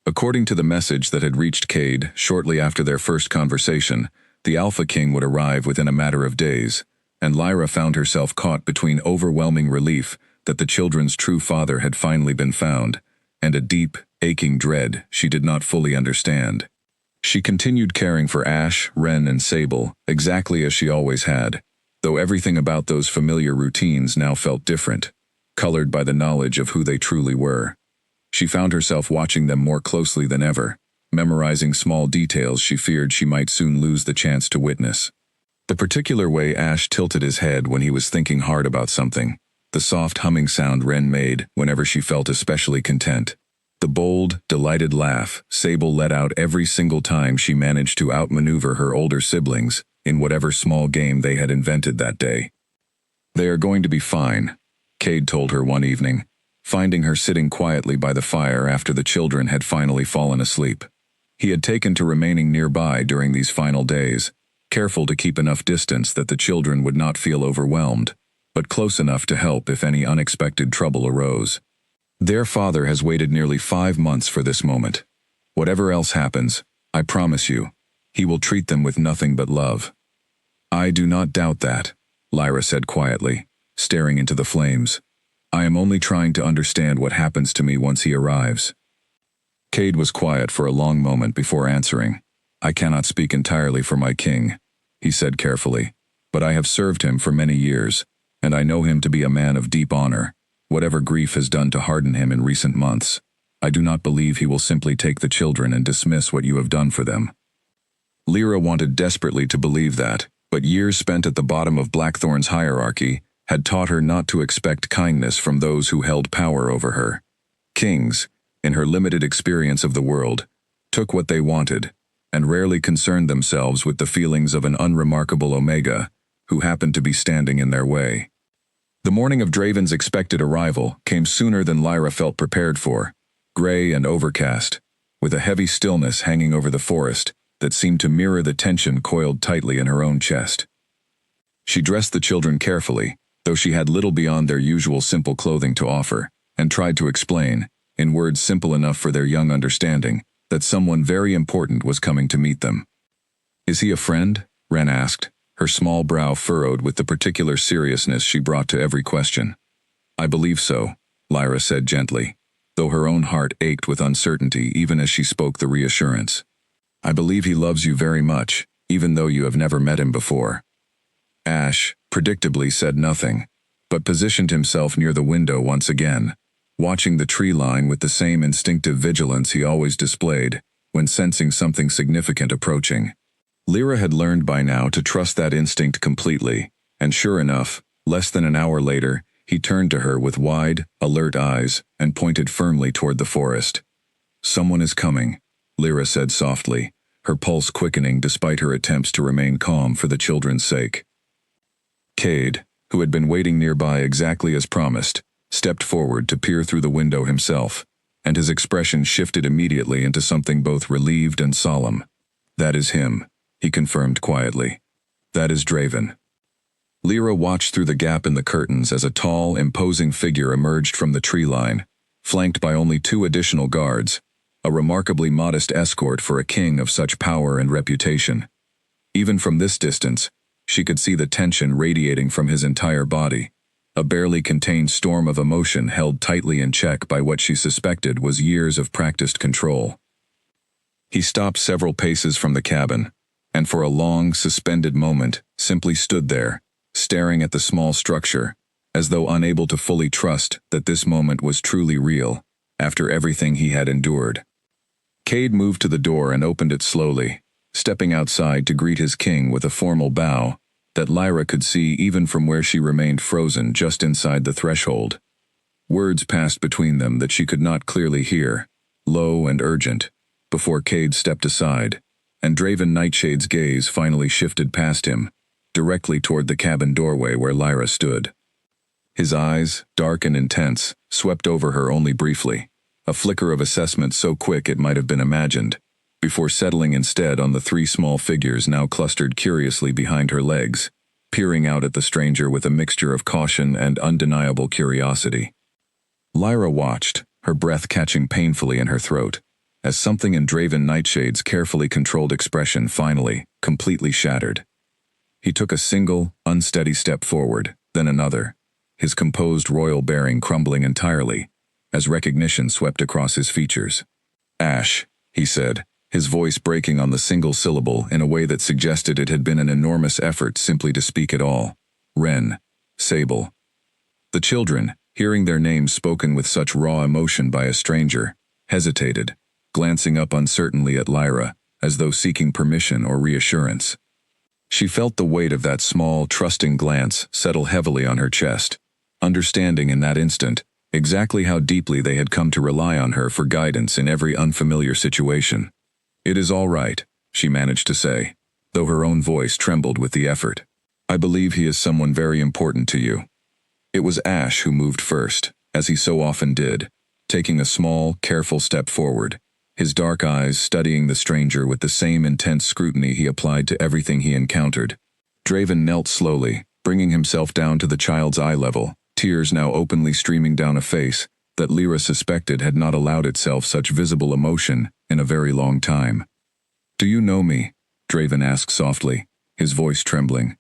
According to the message that had reached Cade shortly after their first conversation, the Alpha King would arrive within a matter of days, and Lyra found herself caught between overwhelming relief that the children's true father had finally been found, and a deep, aching dread she did not fully understand. She continued caring for Ash, Ren, and Sable exactly as she always had, though everything about those familiar routines now felt different, colored by the knowledge of who they truly were. She found herself watching them more closely than ever, memorizing small details she feared she might soon lose the chance to witness. The particular way Ash tilted his head when he was thinking hard about something, the soft humming sound Ren made whenever she felt especially content, the bold, delighted laugh Sable let out every single time she managed to outmaneuver her older siblings in whatever small game they had invented that day. "They are going to be fine," Cade told her one evening, finding her sitting quietly by the fire after the children had finally fallen asleep. He had taken to remaining nearby during these final days, careful to keep enough distance that the children would not feel overwhelmed, but close enough to help if any unexpected trouble arose. "Their father has waited nearly 5 months for this moment. Whatever else happens, I promise you, he will treat them with nothing but love." "I do not doubt that," Lyra said quietly, staring into the flames. "I am only trying to understand what happens to me once he arrives." Cade was quiet for a long moment before answering. "I cannot speak entirely for my king," he said carefully, "but I have served him for many years, and I know him to be a man of deep honor. Whatever grief has done to harden him in recent months, I do not believe he will simply take the children and dismiss what you have done for them." Lyra wanted desperately to believe that, but years spent at the bottom of Blackthorn's hierarchy had taught her not to expect kindness from those who held power over her. Kings, in her limited experience of the world, took what they wanted, and rarely concerned themselves with the feelings of an unremarkable Omega who happened to be standing in their way. The morning of Draven's expected arrival came sooner than Lyra felt prepared for, gray and overcast, with a heavy stillness hanging over the forest that seemed to mirror the tension coiled tightly in her own chest. She dressed the children carefully, though she had little beyond their usual simple clothing to offer, and tried to explain, in words simple enough for their young understanding, that someone very important was coming to meet them. "Is he a friend?" Ren asked, her small brow furrowed with the particular seriousness she brought to every question. "I believe so," Lyra said gently, though her own heart ached with uncertainty even as she spoke the reassurance. "I believe he loves you very much, even though you have never met him before." Ash, predictably, said nothing, but positioned himself near the window once again, watching the tree line with the same instinctive vigilance he always displayed when sensing something significant approaching. Lyra had learned by now to trust that instinct completely, and sure enough, less than an hour later, he turned to her with wide, alert eyes and pointed firmly toward the forest. "Someone is coming," Lyra said softly, her pulse quickening despite her attempts to remain calm for the children's sake. Cade, who had been waiting nearby exactly as promised, stepped forward to peer through the window himself, and his expression shifted immediately into something both relieved and solemn. "That is him," he confirmed quietly. "That is Draven." Lyra watched through the gap in the curtains as a tall, imposing figure emerged from the tree line, flanked by only 2 additional guards, a remarkably modest escort for a king of such power and reputation. Even from this distance, she could see the tension radiating from his entire body, a barely contained storm of emotion held tightly in check by what she suspected was years of practiced control. He stopped several paces from the cabin, and for a long, suspended moment simply stood there, staring at the small structure, as though unable to fully trust that this moment was truly real, after everything he had endured. Cade moved to the door and opened it slowly, stepping outside to greet his king with a formal bow that Lyra could see even from where she remained frozen just inside the threshold. Words passed between them that she could not clearly hear, low and urgent, before Cade stepped aside, and Draven Nightshade's gaze finally shifted past him, directly toward the cabin doorway where Lyra stood. His eyes, dark and intense, swept over her only briefly, a flicker of assessment so quick it might have been imagined, before settling instead on the three small figures now clustered curiously behind her legs, peering out at the stranger with a mixture of caution and undeniable curiosity. Lyra watched, her breath catching painfully in her throat, as something in Draven Nightshade's carefully controlled expression finally, completely shattered. He took a single, unsteady step forward, then another, his composed royal bearing crumbling entirely, as recognition swept across his features. "Ash," he said, his voice breaking on the single syllable in a way that suggested it had been an enormous effort simply to speak at all. "Ren. Sable." The children, hearing their names spoken with such raw emotion by a stranger, hesitated, glancing up uncertainly at Lyra, as though seeking permission or reassurance. She felt the weight of that small, trusting glance settle heavily on her chest, understanding in that instant exactly how deeply they had come to rely on her for guidance in every unfamiliar situation. "It is all right," she managed to say, though her own voice trembled with the effort. "I believe he is someone very important to you." It was Ash who moved first, as he so often did, taking a small, careful step forward, his dark eyes studying the stranger with the same intense scrutiny he applied to everything he encountered. Draven knelt slowly, bringing himself down to the child's eye level, tears now openly streaming down a face that Lyra suspected had not allowed itself such visible emotion in a very long time. "Do you know me?" Draven asked softly, his voice trembling.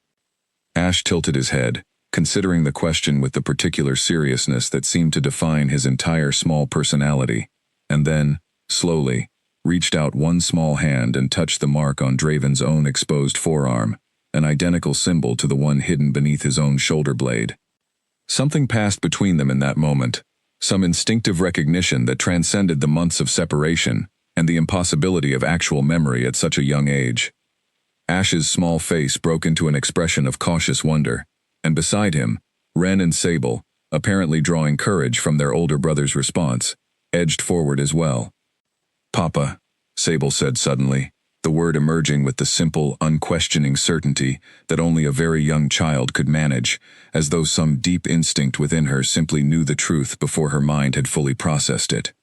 Ash tilted his head, considering the question with the particular seriousness that seemed to define his entire small personality, and then, slowly, reached out one small hand and touched the mark on Draven's own exposed forearm, an identical symbol to the one hidden beneath his own shoulder blade. Something passed between them in that moment, some instinctive recognition that transcended the months of separation and the impossibility of actual memory at such a young age. Ash's small face broke into an expression of cautious wonder, and beside him, Ren and Sable, apparently drawing courage from their older brother's response, edged forward as well. "Papa," Sable said suddenly, the word emerging with the simple, unquestioning certainty that only a very young child could manage, as though some deep instinct within her simply knew the truth before her mind had fully processed it.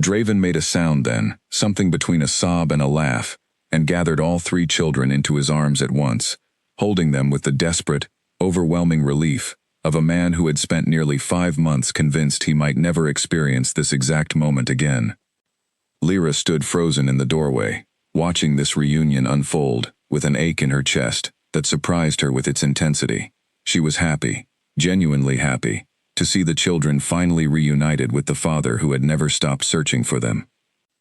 Draven made a sound then, something between a sob and a laugh, and gathered all three children into his arms at once, holding them with the desperate, overwhelming relief of a man who had spent nearly 5 months convinced he might never experience this exact moment again. Lyra stood frozen in the doorway, watching this reunion unfold, with an ache in her chest that surprised her with its intensity. She was happy, genuinely happy, to see the children finally reunited with the father who had never stopped searching for them.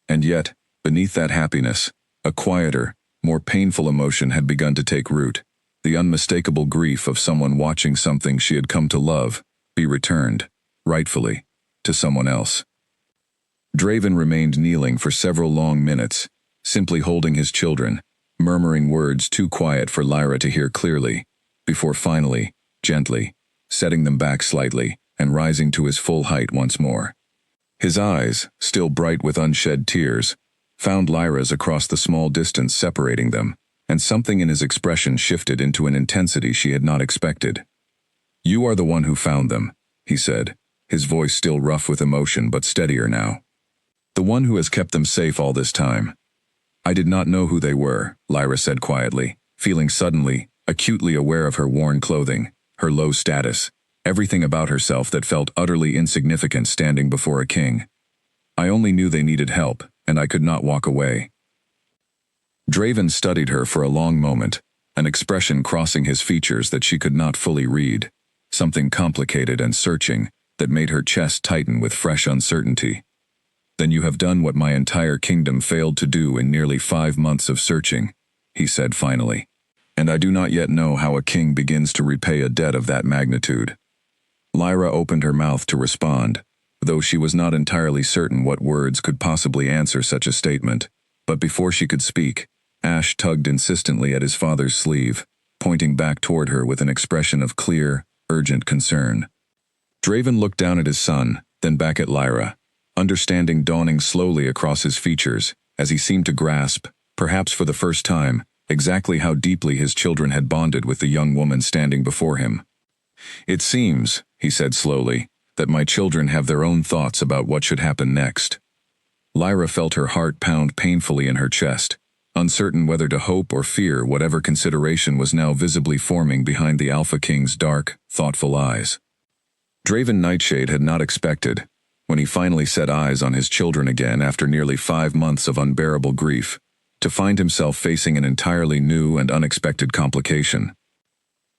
And yet, beneath that happiness, a quieter, more painful emotion had begun to take root, the unmistakable grief of someone watching something she had come to love be returned, rightfully, to someone else. Draven remained kneeling for several long minutes, simply holding his children, murmuring words too quiet for Lyra to hear clearly, before finally, gently, setting them back slightly and rising to his full height once more. His eyes, still bright with unshed tears, found Lyra's across the small distance separating them, and something in his expression shifted into an intensity she had not expected. "You are the one who found them," he said, his voice still rough with emotion but steadier now. "The one who has kept them safe all this time." "I did not know who they were," Lyra said quietly, feeling suddenly, acutely aware of her worn clothing, her low status, everything about herself that felt utterly insignificant standing before a king. "I only knew they needed help, and I could not walk away." Draven studied her for a long moment, an expression crossing his features that she could not fully read, something complicated and searching that made her chest tighten with fresh uncertainty. "Then you have done what my entire kingdom failed to do in nearly 5 months of searching," he said finally. "And I do not yet know how a king begins to repay a debt of that magnitude." Lyra opened her mouth to respond, though she was not entirely certain what words could possibly answer such a statement. But before she could speak, Ash tugged insistently at his father's sleeve, pointing back toward her with an expression of clear, urgent concern. Draven looked down at his son, then back at Lyra, understanding dawning slowly across his features as he seemed to grasp, perhaps for the first time, exactly how deeply his children had bonded with the young woman standing before him. "It seems," he said slowly, "that my children have their own thoughts about what should happen next." Lyra felt her heart pound painfully in her chest, uncertain whether to hope or fear whatever consideration was now visibly forming behind the Alpha King's dark, thoughtful eyes. Draven Nightshade had not expected, when he finally set eyes on his children again after nearly 5 months of unbearable grief, to find himself facing an entirely new and unexpected complication.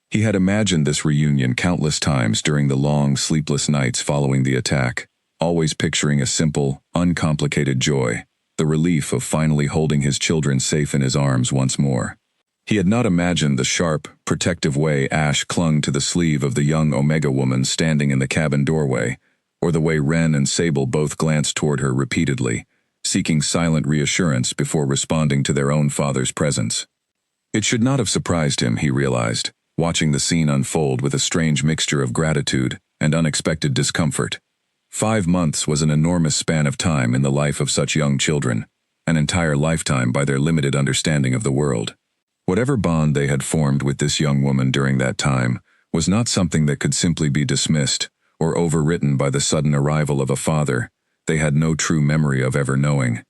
He had imagined this reunion countless times during the long, sleepless nights following the attack, always picturing a simple, uncomplicated joy, the relief of finally holding his children safe in his arms once more. He had not imagined the sharp, protective way Ash clung to the sleeve of the young Omega woman standing in the cabin doorway, or the way Ren and Sable both glanced toward her repeatedly, seeking silent reassurance before responding to their own father's presence. It should not have surprised him, he realized, watching the scene unfold with a strange mixture of gratitude and unexpected discomfort. 5 months was an enormous span of time in the life of such young children, an entire lifetime by their limited understanding of the world. Whatever bond they had formed with this young woman during that time was not something that could simply be dismissed or overwritten by the sudden arrival of a father they had no true memory of ever knowing.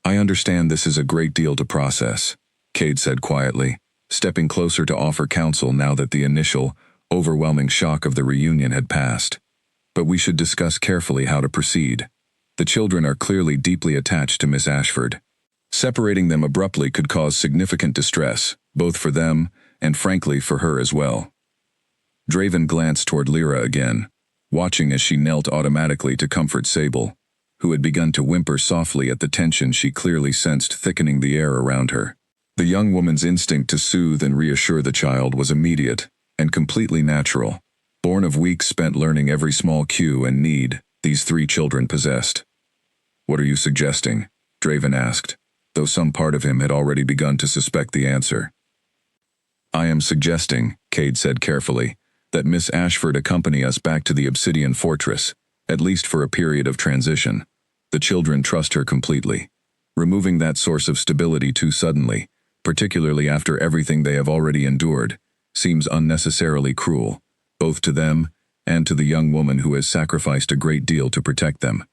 "I understand this is a great deal to process," Cade said quietly, stepping closer to offer counsel now that the initial, overwhelming shock of the reunion had passed. "But we should discuss carefully how to proceed. The children are clearly deeply attached to Miss Ashford. Separating them abruptly could cause significant distress, both for them and frankly for her as well." Draven glanced toward Lyra again, watching as she knelt automatically to comfort Sable, who had begun to whimper softly at the tension she clearly sensed thickening the air around her. The young woman's instinct to soothe and reassure the child was immediate and completely natural, born of weeks spent learning every small cue and need these 3 children possessed. "What are you suggesting?" Draven asked, though some part of him had already begun to suspect the answer. "I am suggesting," Cade said carefully, "that Miss Ashford accompany us back to the Obsidian Fortress, at least for a period of transition. The children trust her completely. Removing that source of stability too suddenly, particularly after everything they have already endured, seems unnecessarily cruel, both to them and to the young woman who has sacrificed a great deal to protect them."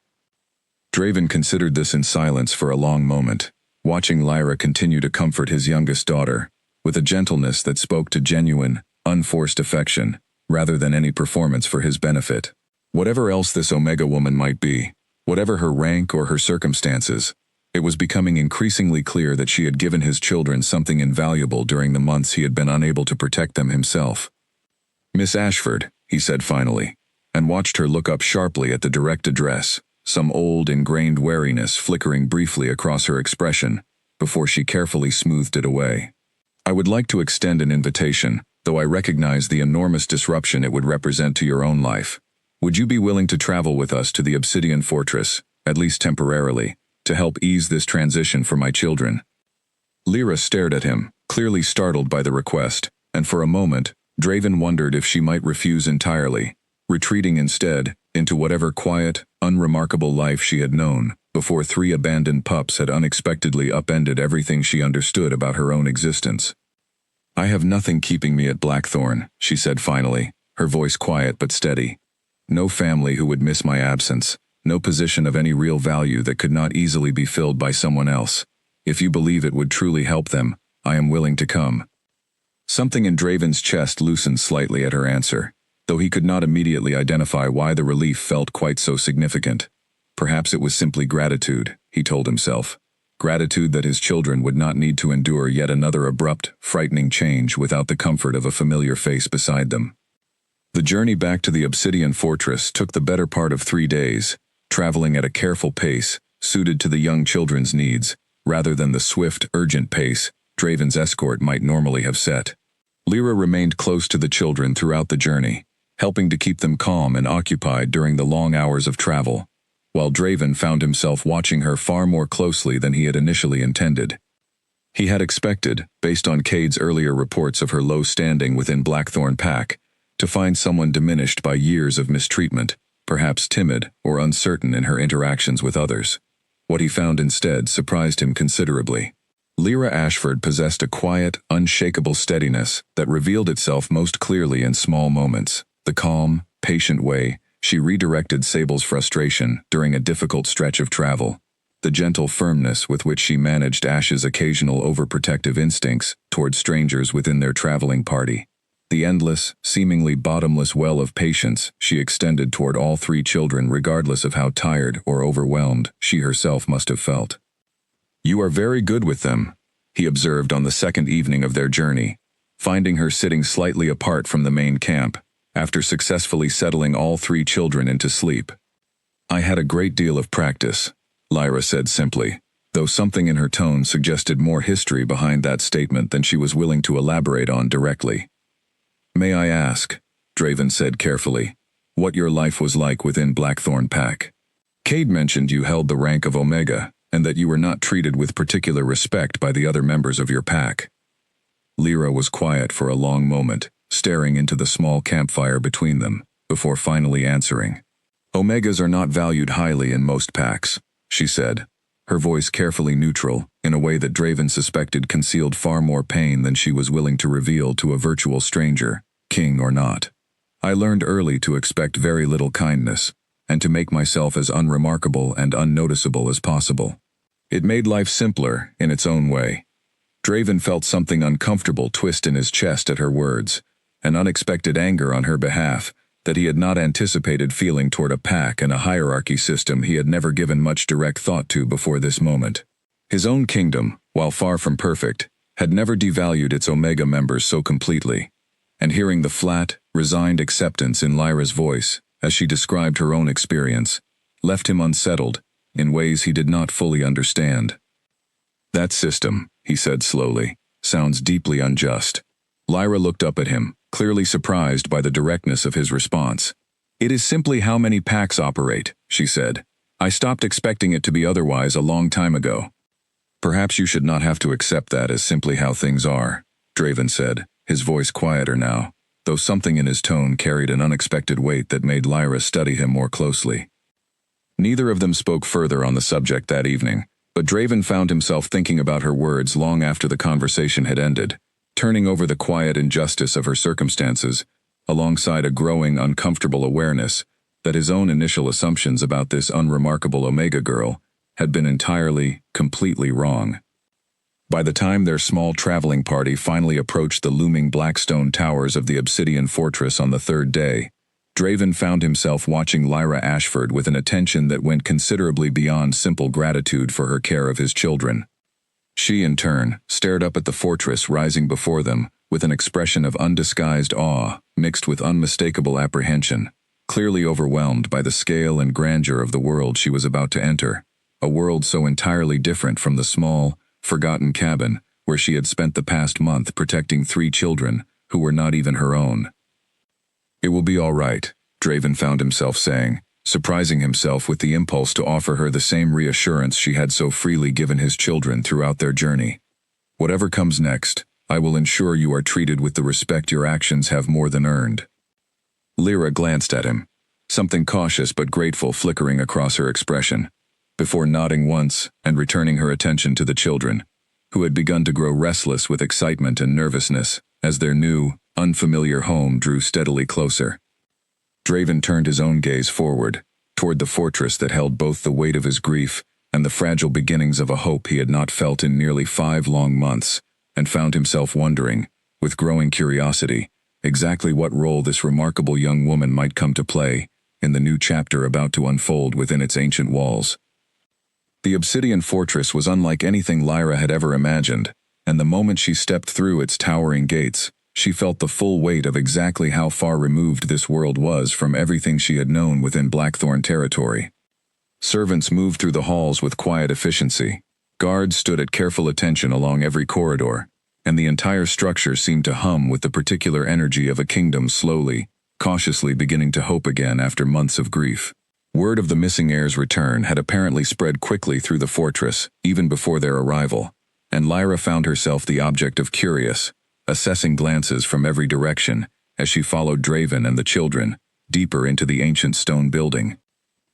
Draven considered this in silence for a long moment, watching Lyra continue to comfort his youngest daughter, with a gentleness that spoke to genuine, unforced affection, rather than any performance for his benefit. Whatever else this Omega woman might be, whatever her rank or her circumstances, it was becoming increasingly clear that she had given his children something invaluable during the months he had been unable to protect them himself. "Miss Ashford," he said finally, and watched her look up sharply at the direct address, some old ingrained wariness flickering briefly across her expression, before she carefully smoothed it away. "I would like to extend an invitation, though I recognize the enormous disruption it would represent to your own life. Would you be willing to travel with us to the Obsidian Fortress, at least temporarily, to help ease this transition for my children?" Lyra stared at him, clearly startled by the request, and for a moment, Draven wondered if she might refuse entirely, retreating instead into whatever quiet, unremarkable life she had known, before 3 abandoned pups had unexpectedly upended everything she understood about her own existence. "I have nothing keeping me at Blackthorn," she said finally, her voice quiet but steady. "No family who would miss my absence, no position of any real value that could not easily be filled by someone else. If you believe it would truly help them, I am willing to come." Something in Draven's chest loosened slightly at her answer, though he could not immediately identify why the relief felt quite so significant. Perhaps it was simply gratitude, he told himself. Gratitude that his children would not need to endure yet another abrupt, frightening change without the comfort of a familiar face beside them. The journey back to the Obsidian Fortress took the better part of 3 days, traveling at a careful pace, suited to the young children's needs, rather than the swift, urgent pace Draven's escort might normally have set. Lyra remained close to the children throughout the journey, helping to keep them calm and occupied during the long hours of travel, while Draven found himself watching her far more closely than he had initially intended. He had expected, based on Cade's earlier reports of her low standing within Blackthorn Pack, to find someone diminished by years of mistreatment, perhaps timid or uncertain in her interactions with others. What he found instead surprised him considerably. Lyra Ashford possessed a quiet, unshakable steadiness that revealed itself most clearly in small moments. The calm, patient way she redirected Sable's frustration during a difficult stretch of travel. The gentle firmness with which she managed Ash's occasional overprotective instincts toward strangers within their traveling party. The endless, seemingly bottomless well of patience she extended toward all three children regardless of how tired or overwhelmed she herself must have felt. "You are very good with them," he observed on the second evening of their journey, finding her sitting slightly apart from the main camp, after successfully settling all three children into sleep. "I had a great deal of practice," Lyra said simply, though something in her tone suggested more history behind that statement than she was willing to elaborate on directly. "May I ask," Draven said carefully, "what your life was like within Blackthorn Pack? Cade mentioned you held the rank of Omega, and that you were not treated with particular respect by the other members of your pack." Lyra was quiet for a long moment, staring into the small campfire between them, before finally answering. "Omegas are not valued highly in most packs," she said, her voice carefully neutral, in a way that Draven suspected concealed far more pain than she was willing to reveal to a virtual stranger, king or not. "I learned early to expect very little kindness, and to make myself as unremarkable and unnoticeable as possible. It made life simpler in its own way." Draven felt something uncomfortable twist in his chest at her words, an unexpected anger on her behalf that he had not anticipated feeling toward a pack and a hierarchy system he had never given much direct thought to before this moment. His own kingdom, while far from perfect, had never devalued its Omega members so completely, and hearing the flat, resigned acceptance in Lyra's voice, as she described her own experience, left him unsettled, in ways he did not fully understand. "That system," he said slowly, "sounds deeply unjust." Lyra looked up at him, clearly surprised by the directness of his response. "It is simply how many packs operate," she said. "I stopped expecting it to be otherwise a long time ago." "Perhaps you should not have to accept that as simply how things are," Draven said, his voice quieter now, though something in his tone carried an unexpected weight that made Lyra study him more closely. Neither of them spoke further on the subject that evening, but Draven found himself thinking about her words long after the conversation had ended, turning over the quiet injustice of her circumstances, alongside a growing uncomfortable awareness that his own initial assumptions about this unremarkable Omega girl had been entirely, completely wrong. By the time their small traveling party finally approached the looming blackstone towers of the Obsidian Fortress on the third day, Draven found himself watching Lyra Ashford with an attention that went considerably beyond simple gratitude for her care of his children. She, in turn, stared up at the fortress rising before them with an expression of undisguised awe mixed with unmistakable apprehension, clearly overwhelmed by the scale and grandeur of the world she was about to enter, a world so entirely different from the small, forgotten cabin where she had spent the past month protecting three children who were not even her own. "It will be all right," Draven found himself saying, surprising himself with the impulse to offer her the same reassurance she had so freely given his children throughout their journey. "Whatever comes next, I will ensure you are treated with the respect your actions have more than earned." Lyra glanced at him, something cautious but grateful flickering across her expression, before nodding once and returning her attention to the children, who had begun to grow restless with excitement and nervousness as their new, unfamiliar home drew steadily closer. Draven turned his own gaze forward, toward the fortress that held both the weight of his grief and the fragile beginnings of a hope he had not felt in nearly 5 long months, and found himself wondering, with growing curiosity, exactly what role this remarkable young woman might come to play in the new chapter about to unfold within its ancient walls. The Obsidian Fortress was unlike anything Lyra had ever imagined, and the moment she stepped through its towering gates, she felt the full weight of exactly how far removed this world was from everything she had known within Blackthorn territory. Servants moved through the halls with quiet efficiency. Guards stood at careful attention along every corridor, and the entire structure seemed to hum with the particular energy of a kingdom slowly, cautiously beginning to hope again after months of grief. Word of the missing heirs' return had apparently spread quickly through the fortress, even before their arrival, and Lyra found herself the object of curious, assessing glances from every direction as she followed Draven and the children deeper into the ancient stone building.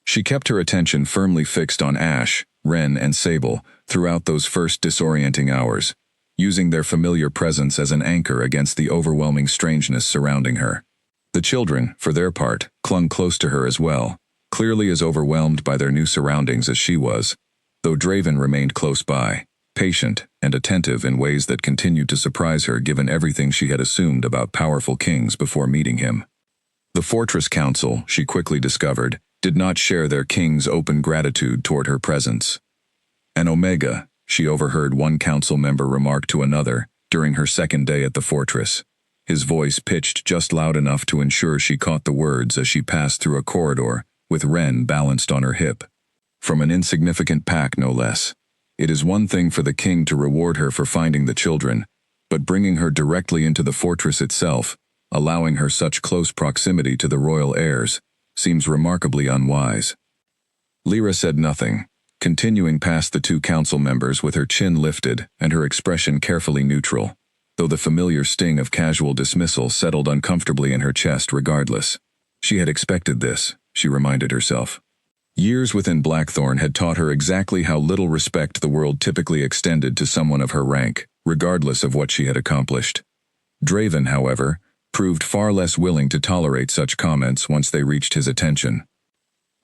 She kept her attention firmly fixed on Ash, Ren, and Sable throughout those first disorienting hours, using their familiar presence as an anchor against the overwhelming strangeness surrounding her. The children, for their part, clung close to her as well, clearly as overwhelmed by their new surroundings as she was, though Draven remained close by, patient and attentive in ways that continued to surprise her given everything she had assumed about powerful kings before meeting him. The Fortress Council, she quickly discovered, did not share their king's open gratitude toward her presence. An Omega, she overheard one council member remark to another during her second day at the fortress, his voice pitched just loud enough to ensure she caught the words as she passed through a corridor with Ren balanced on her hip. From an insignificant pack, no less. It is one thing for the king to reward her for finding the children, but bringing her directly into the fortress itself, allowing her such close proximity to the royal heirs, seems remarkably unwise. Lyra said nothing, continuing past the two council members with her chin lifted and her expression carefully neutral, though the familiar sting of casual dismissal settled uncomfortably in her chest regardless. She had expected this, she reminded herself. Years within Blackthorn had taught her exactly how little respect the world typically extended to someone of her rank, regardless of what she had accomplished. Draven, however, proved far less willing to tolerate such comments once they reached his attention.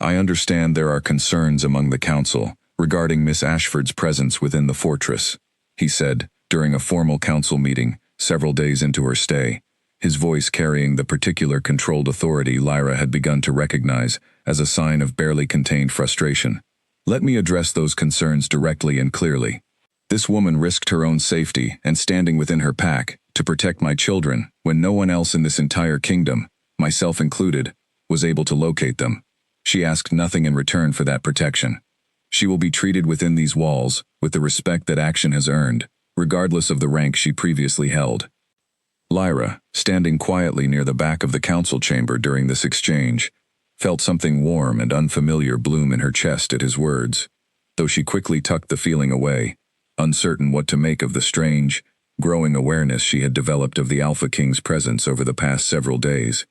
I understand there are concerns among the council regarding Miss Ashford's presence within the fortress, he said during a formal council meeting several days into her stay, his voice carrying the particular controlled authority Lyra had begun to recognize as a sign of barely contained frustration. Let me address those concerns directly and clearly. This woman risked her own safety and standing within her pack to protect my children when no one else in this entire kingdom, myself included, was able to locate them. She asked nothing in return for that protection. She will be treated within these walls with the respect that action has earned, regardless of the rank she previously held. Lyra, standing quietly near the back of the council chamber during this exchange, felt something warm and unfamiliar bloom in her chest at his words, though she quickly tucked the feeling away, uncertain what to make of the strange, growing awareness she had developed of the Alpha King's presence over the past several days.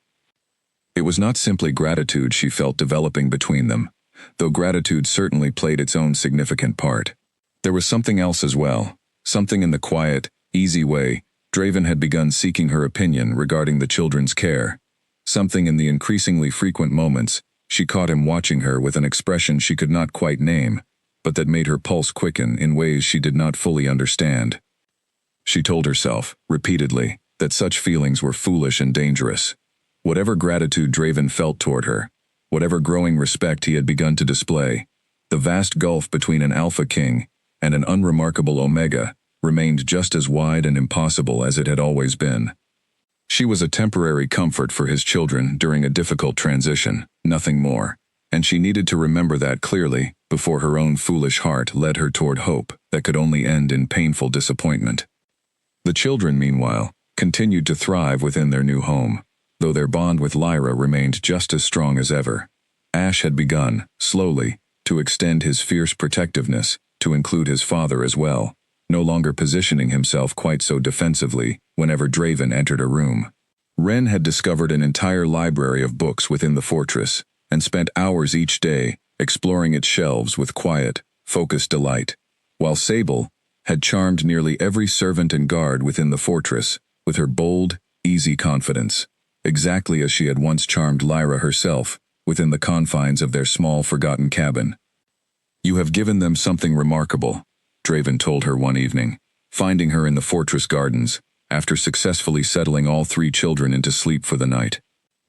It was not simply gratitude she felt developing between them, though gratitude certainly played its own significant part. There was something else as well, something in the quiet, easy way Draven had begun seeking her opinion regarding the children's care, something in the increasingly frequent moments she caught him watching her with an expression she could not quite name, but that made her pulse quicken in ways she did not fully understand. She told herself, repeatedly, that such feelings were foolish and dangerous. Whatever gratitude Draven felt toward her, whatever growing respect he had begun to display, the vast gulf between an Alpha King and an unremarkable Omega remained just as wide and impossible as it had always been. She was a temporary comfort for his children during a difficult transition, nothing more, and she needed to remember that clearly before her own foolish heart led her toward hope that could only end in painful disappointment. The children, meanwhile, continued to thrive within their new home, though their bond with Lyra remained just as strong as ever. Ash had begun, slowly, to extend his fierce protectiveness to include his father as well, no longer positioning himself quite so defensively whenever Draven entered a room. Ren had discovered an entire library of books within the fortress, and spent hours each day exploring its shelves with quiet, focused delight, while Sable had charmed nearly every servant and guard within the fortress with her bold, easy confidence, exactly as she had once charmed Lyra herself within the confines of their small, forgotten cabin. "You have given them something remarkable," Draven told her one evening, finding her in the fortress gardens, after successfully settling all three children into sleep for the night.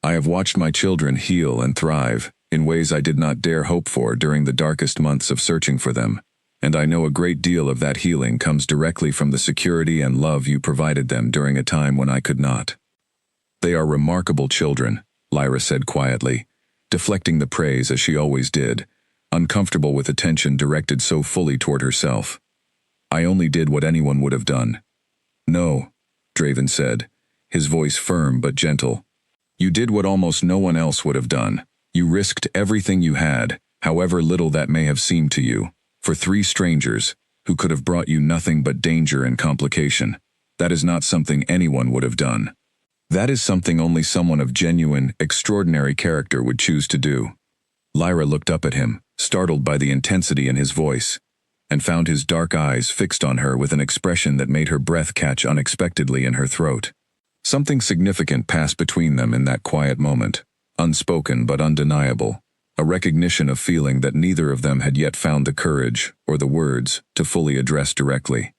"I have watched my children heal and thrive in ways I did not dare hope for during the darkest months of searching for them, and I know a great deal of that healing comes directly from the security and love you provided them during a time when I could not." "They are remarkable children," Lyra said quietly, deflecting the praise as she always did, uncomfortable with attention directed so fully toward herself. "I only did what anyone would have done." "No," Draven said, his voice firm but gentle. You did what almost no one else would have done. You risked everything you had, however little that may have seemed to you, for 3 strangers, who could have brought you nothing but danger and complication. That is not something anyone would have done. That is something only someone of genuine, extraordinary character would choose to do. Lyra looked up at him, startled by the intensity in his voice, and found his dark eyes fixed on her with an expression that made her breath catch unexpectedly in her throat. Something significant passed between them in that quiet moment, unspoken but undeniable, a recognition of feeling that neither of them had yet found the courage or the words to fully address directly.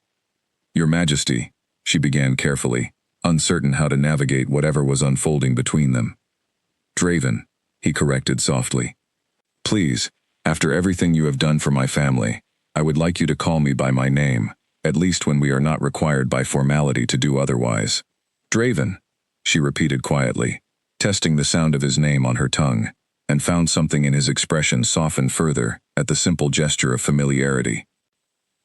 "Your Majesty," she began carefully, uncertain how to navigate whatever was unfolding between them. "Draven," he corrected softly. "Please, after everything you have done for my family, I would like you to call me by my name, at least when we are not required by formality to do otherwise." "Draven," she repeated quietly, testing the sound of his name on her tongue, and found something in his expression soften further at the simple gesture of familiarity.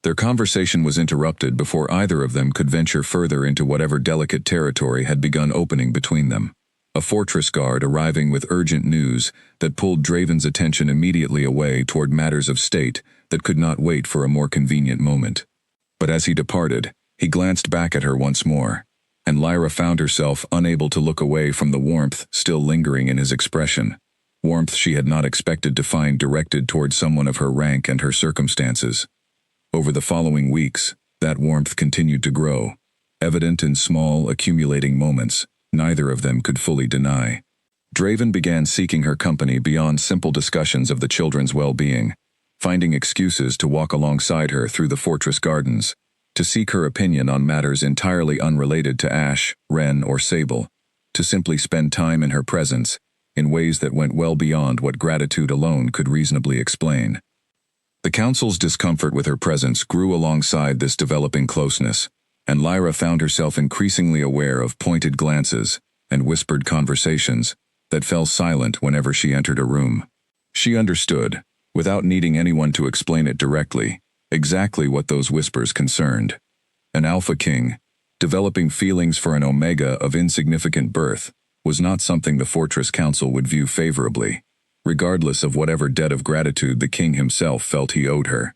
Their conversation was interrupted before either of them could venture further into whatever delicate territory had begun opening between them. A fortress guard arriving with urgent news that pulled Draven's attention immediately away toward matters of state that could not wait for a more convenient moment. But as he departed, he glanced back at her once more, and Lyra found herself unable to look away from the warmth still lingering in his expression, warmth she had not expected to find directed toward someone of her rank and her circumstances. Over the following weeks, that warmth continued to grow, evident in small, accumulating moments neither of them could fully deny. Draven began seeking her company beyond simple discussions of the children's well-being, finding excuses to walk alongside her through the fortress gardens, to seek her opinion on matters entirely unrelated to Ash, Ren, or Sable, to simply spend time in her presence in ways that went well beyond what gratitude alone could reasonably explain. The council's discomfort with her presence grew alongside this developing closeness, and Lyra found herself increasingly aware of pointed glances and whispered conversations that fell silent whenever she entered a room. She understood, without needing anyone to explain it directly, exactly what those whispers concerned. An Alpha King, developing feelings for an Omega of insignificant birth, was not something the Fortress Council would view favorably, regardless of whatever debt of gratitude the king himself felt he owed her.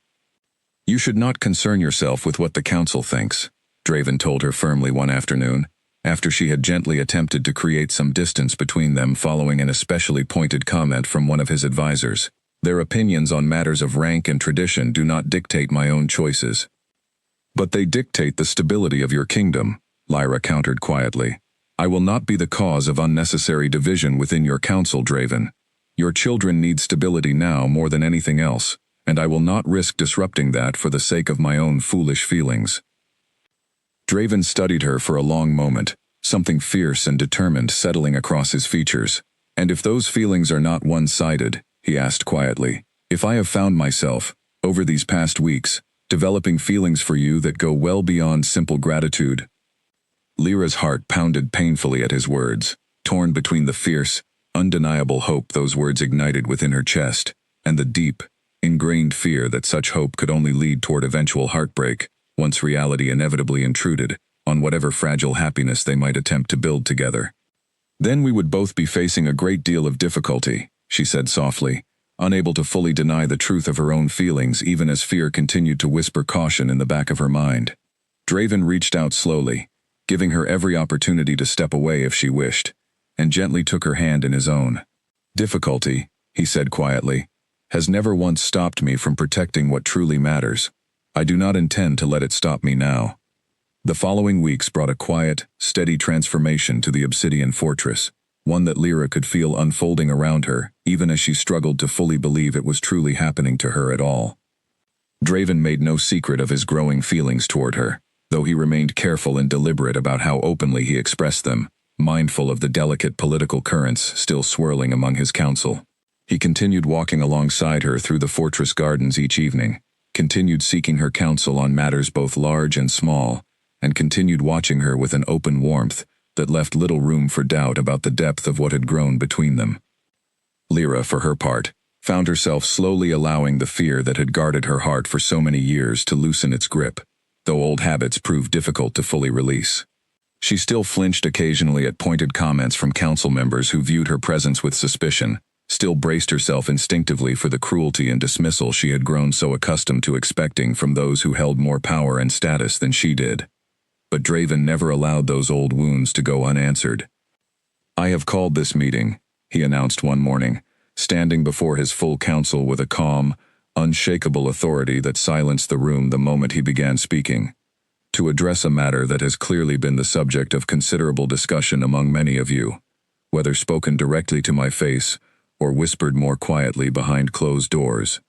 "You should not concern yourself with what the council thinks," Draven told her firmly one afternoon, after she had gently attempted to create some distance between them following an especially pointed comment from one of his advisors. "Their opinions on matters of rank and tradition do not dictate my own choices." "But they dictate the stability of your kingdom," Lyra countered quietly. "I will not be the cause of unnecessary division within your council, Draven. Your children need stability now more than anything else, and I will not risk disrupting that for the sake of my own foolish feelings." Draven studied her for a long moment, something fierce and determined settling across his features. "And if those feelings are not one-sided," he asked quietly, "if I have found myself, over these past weeks, developing feelings for you that go well beyond simple gratitude." Lyra's heart pounded painfully at his words, torn between the fierce, undeniable hope those words ignited within her chest, and the deep, ingrained fear that such hope could only lead toward eventual heartbreak, once reality inevitably intruded on whatever fragile happiness they might attempt to build together. "Then we would both be facing a great deal of difficulty," she said softly, unable to fully deny the truth of her own feelings even as fear continued to whisper caution in the back of her mind. Draven reached out slowly, giving her every opportunity to step away if she wished, and gently took her hand in his own. "Difficulty," he said quietly, "has never once stopped me from protecting what truly matters. I do not intend to let it stop me now." The following weeks brought a quiet, steady transformation to the Obsidian Fortress, one that Lyra could feel unfolding around her, even as she struggled to fully believe it was truly happening to her at all. Draven made no secret of his growing feelings toward her, though he remained careful and deliberate about how openly he expressed them, mindful of the delicate political currents still swirling among his council. He continued walking alongside her through the fortress gardens each evening, continued seeking her counsel on matters both large and small, and continued watching her with an open warmth that left little room for doubt about the depth of what had grown between them. Lyra, for her part, found herself slowly allowing the fear that had guarded her heart for so many years to loosen its grip, though old habits proved difficult to fully release. She still flinched occasionally at pointed comments from council members who viewed her presence with suspicion, still braced herself instinctively for the cruelty and dismissal she had grown so accustomed to expecting from those who held more power and status than she did. But Draven never allowed those old wounds to go unanswered. "I have called this meeting," he announced one morning, standing before his full council with a calm, unshakable authority that silenced the room the moment he began speaking, "to address a matter that has clearly been the subject of considerable discussion among many of you, whether spoken directly to my face or whispered more quietly behind closed doors."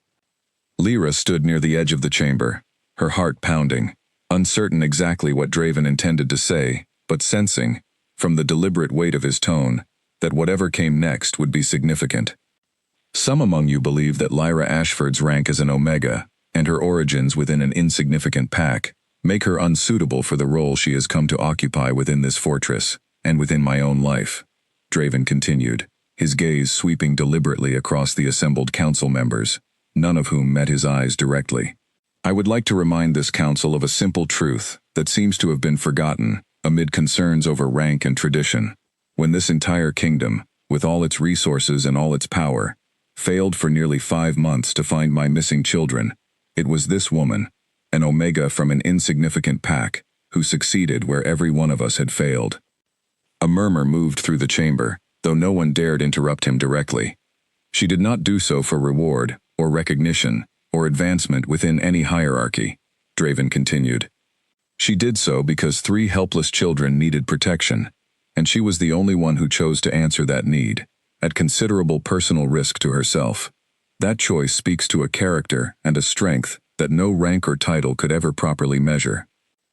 Lyra stood near the edge of the chamber, her heart pounding, uncertain exactly what Draven intended to say, but sensing, from the deliberate weight of his tone, that whatever came next would be significant. "Some among you believe that Lyra Ashford's rank as an Omega, and her origins within an insignificant pack, make her unsuitable for the role she has come to occupy within this fortress, and within my own life," Draven continued, his gaze sweeping deliberately across the assembled council members, none of whom met his eyes directly. "I would like to remind this council of a simple truth that seems to have been forgotten amid concerns over rank and tradition. When this entire kingdom, with all its resources and all its power, failed for nearly 5 months to find my missing children, it was this woman, an Omega from an insignificant pack, who succeeded where every one of us had failed." A murmur moved through the chamber, though no one dared interrupt him directly. She did not do so for reward, or recognition, or advancement within any hierarchy, Draven continued. She did so because 3 helpless children needed protection, and she was the only one who chose to answer that need, at considerable personal risk to herself. That choice speaks to a character and a strength that no rank or title could ever properly measure.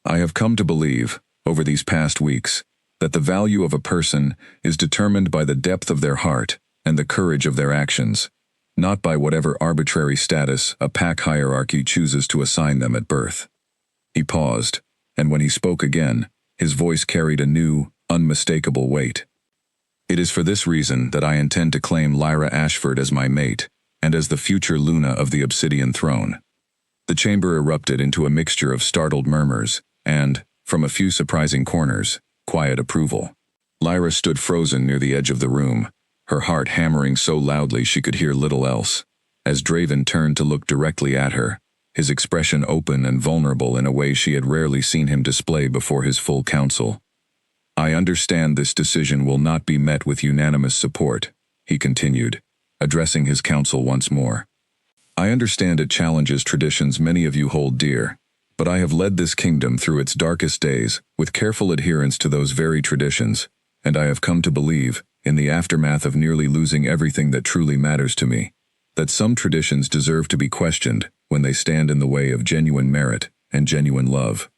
I have come to believe, over these past weeks, that the value of a person is determined by the depth of their heart and the courage of their actions, not by whatever arbitrary status a pack hierarchy chooses to assign them at birth. He paused, and when he spoke again, his voice carried a new, unmistakable weight. "It is for this reason that I intend to claim Lyra Ashford as my mate, and as the future Luna of the Obsidian Throne." The chamber erupted into a mixture of startled murmurs, and, from a few surprising corners, quiet approval. Lyra stood frozen near the edge of the room, her heart hammering so loudly she could hear little else, as Draven turned to look directly at her, his expression open and vulnerable in a way she had rarely seen him display before his full council. "I understand this decision will not be met with unanimous support," he continued, addressing his council once more. "I understand it challenges traditions many of you hold dear, but I have led this kingdom through its darkest days with careful adherence to those very traditions, and I have come to believe, in the aftermath of nearly losing everything that truly matters to me, that some traditions deserve to be questioned when they stand in the way of genuine merit and genuine love."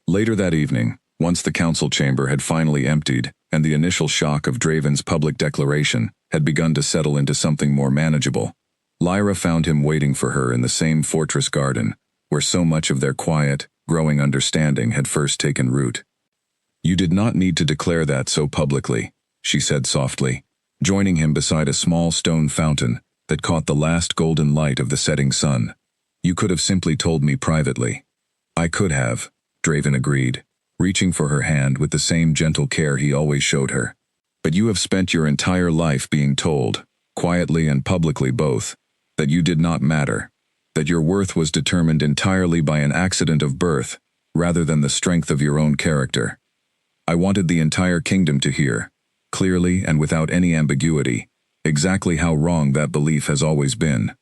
Later that evening, once the council chamber had finally emptied and the initial shock of Draven's public declaration had begun to settle into something more manageable, Lyra found him waiting for her in the same fortress garden, where so much of their quiet, growing understanding had first taken root. "You did not need to declare that so publicly," she said softly, joining him beside a small stone fountain that caught the last golden light of the setting sun. "You could have simply told me privately." "I could have," Draven agreed, reaching for her hand with the same gentle care he always showed her. "But you have spent your entire life being told, quietly and publicly both, that you did not matter, that your worth was determined entirely by an accident of birth, rather than the strength of your own character. I wanted the entire kingdom to hear, clearly and without any ambiguity, exactly how wrong that belief has always been."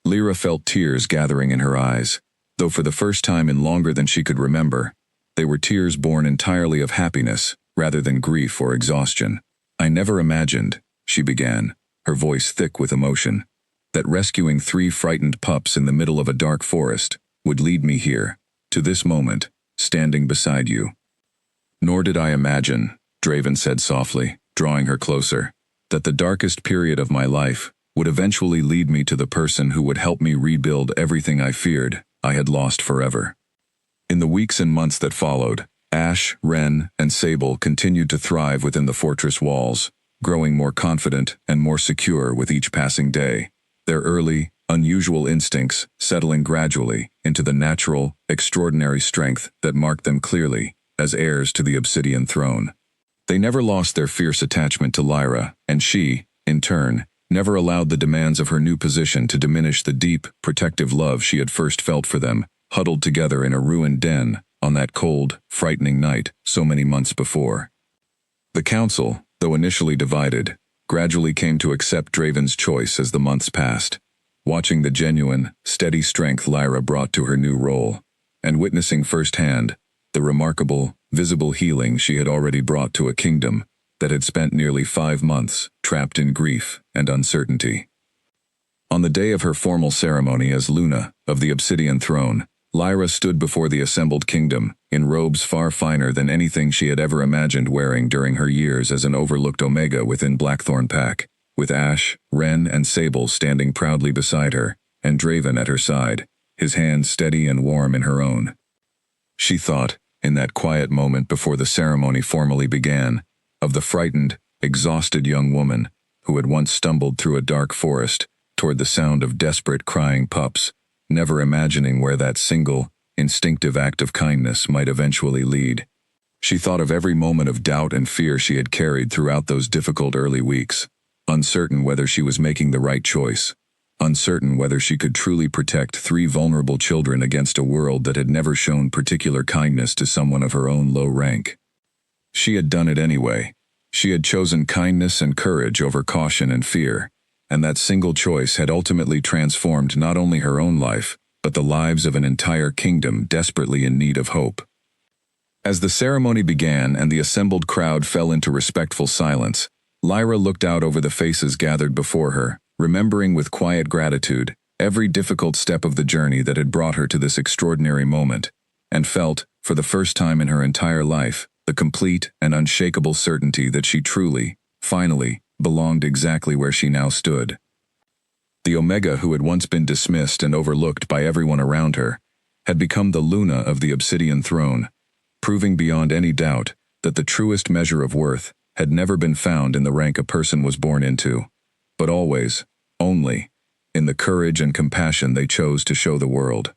Lyra felt tears gathering in her eyes, though for the first time in longer than she could remember, they were tears born entirely of happiness, rather than grief or exhaustion. "I never imagined," she began, her voice thick with emotion, "that rescuing 3 frightened pups in the middle of a dark forest would lead me here, to this moment, standing beside you." "Nor did I imagine," Draven said softly, drawing her closer, "that the darkest period of my life would eventually lead me to the person who would help me rebuild everything I feared I had lost forever." In the weeks and months that followed, Ash, Ren, and Sable continued to thrive within the fortress walls, growing more confident and more secure with each passing day, their early, unusual instincts settling gradually into the natural, extraordinary strength that marked them clearly, as heirs to the Obsidian throne. They never lost their fierce attachment to Lyra, and she, in turn, never allowed the demands of her new position to diminish the deep, protective love she had first felt for them, huddled together in a ruined den on that cold, frightening night so many months before. The council, though initially divided, gradually came to accept Draven's choice as the months passed, watching the genuine, steady strength Lyra brought to her new role, and witnessing firsthand the remarkable, visible healing she had already brought to a kingdom that had spent nearly 5 months trapped in grief and uncertainty. On the day of her formal ceremony as Luna of the Obsidian throne, Lyra stood before the assembled kingdom in robes far finer than anything she had ever imagined wearing during her years as an overlooked Omega within Blackthorn Pack, with Ash, Ren, and Sable standing proudly beside her, and Draven at her side, his hand steady and warm in her own. She thought, in that quiet moment before the ceremony formally began, of the frightened, exhausted young woman who had once stumbled through a dark forest toward the sound of desperate crying pups, never imagining where that single, instinctive act of kindness might eventually lead. She thought of every moment of doubt and fear she had carried throughout those difficult early weeks, uncertain whether she was making the right choice, uncertain whether she could truly protect 3 vulnerable children against a world that had never shown particular kindness to someone of her own low rank. She had done it anyway. She had chosen kindness and courage over caution and fear, and that single choice had ultimately transformed not only her own life, but the lives of an entire kingdom desperately in need of hope. As the ceremony began and the assembled crowd fell into respectful silence, Lyra looked out over the faces gathered before her, remembering with quiet gratitude every difficult step of the journey that had brought her to this extraordinary moment, and felt, for the first time in her entire life, the complete and unshakable certainty that she truly, finally, belonged exactly where she now stood. The Omega who had once been dismissed and overlooked by everyone around her had become the Luna of the Obsidian throne, proving beyond any doubt that the truest measure of worth had never been found in the rank a person was born into, but always, only, in the courage and compassion they chose to show the world.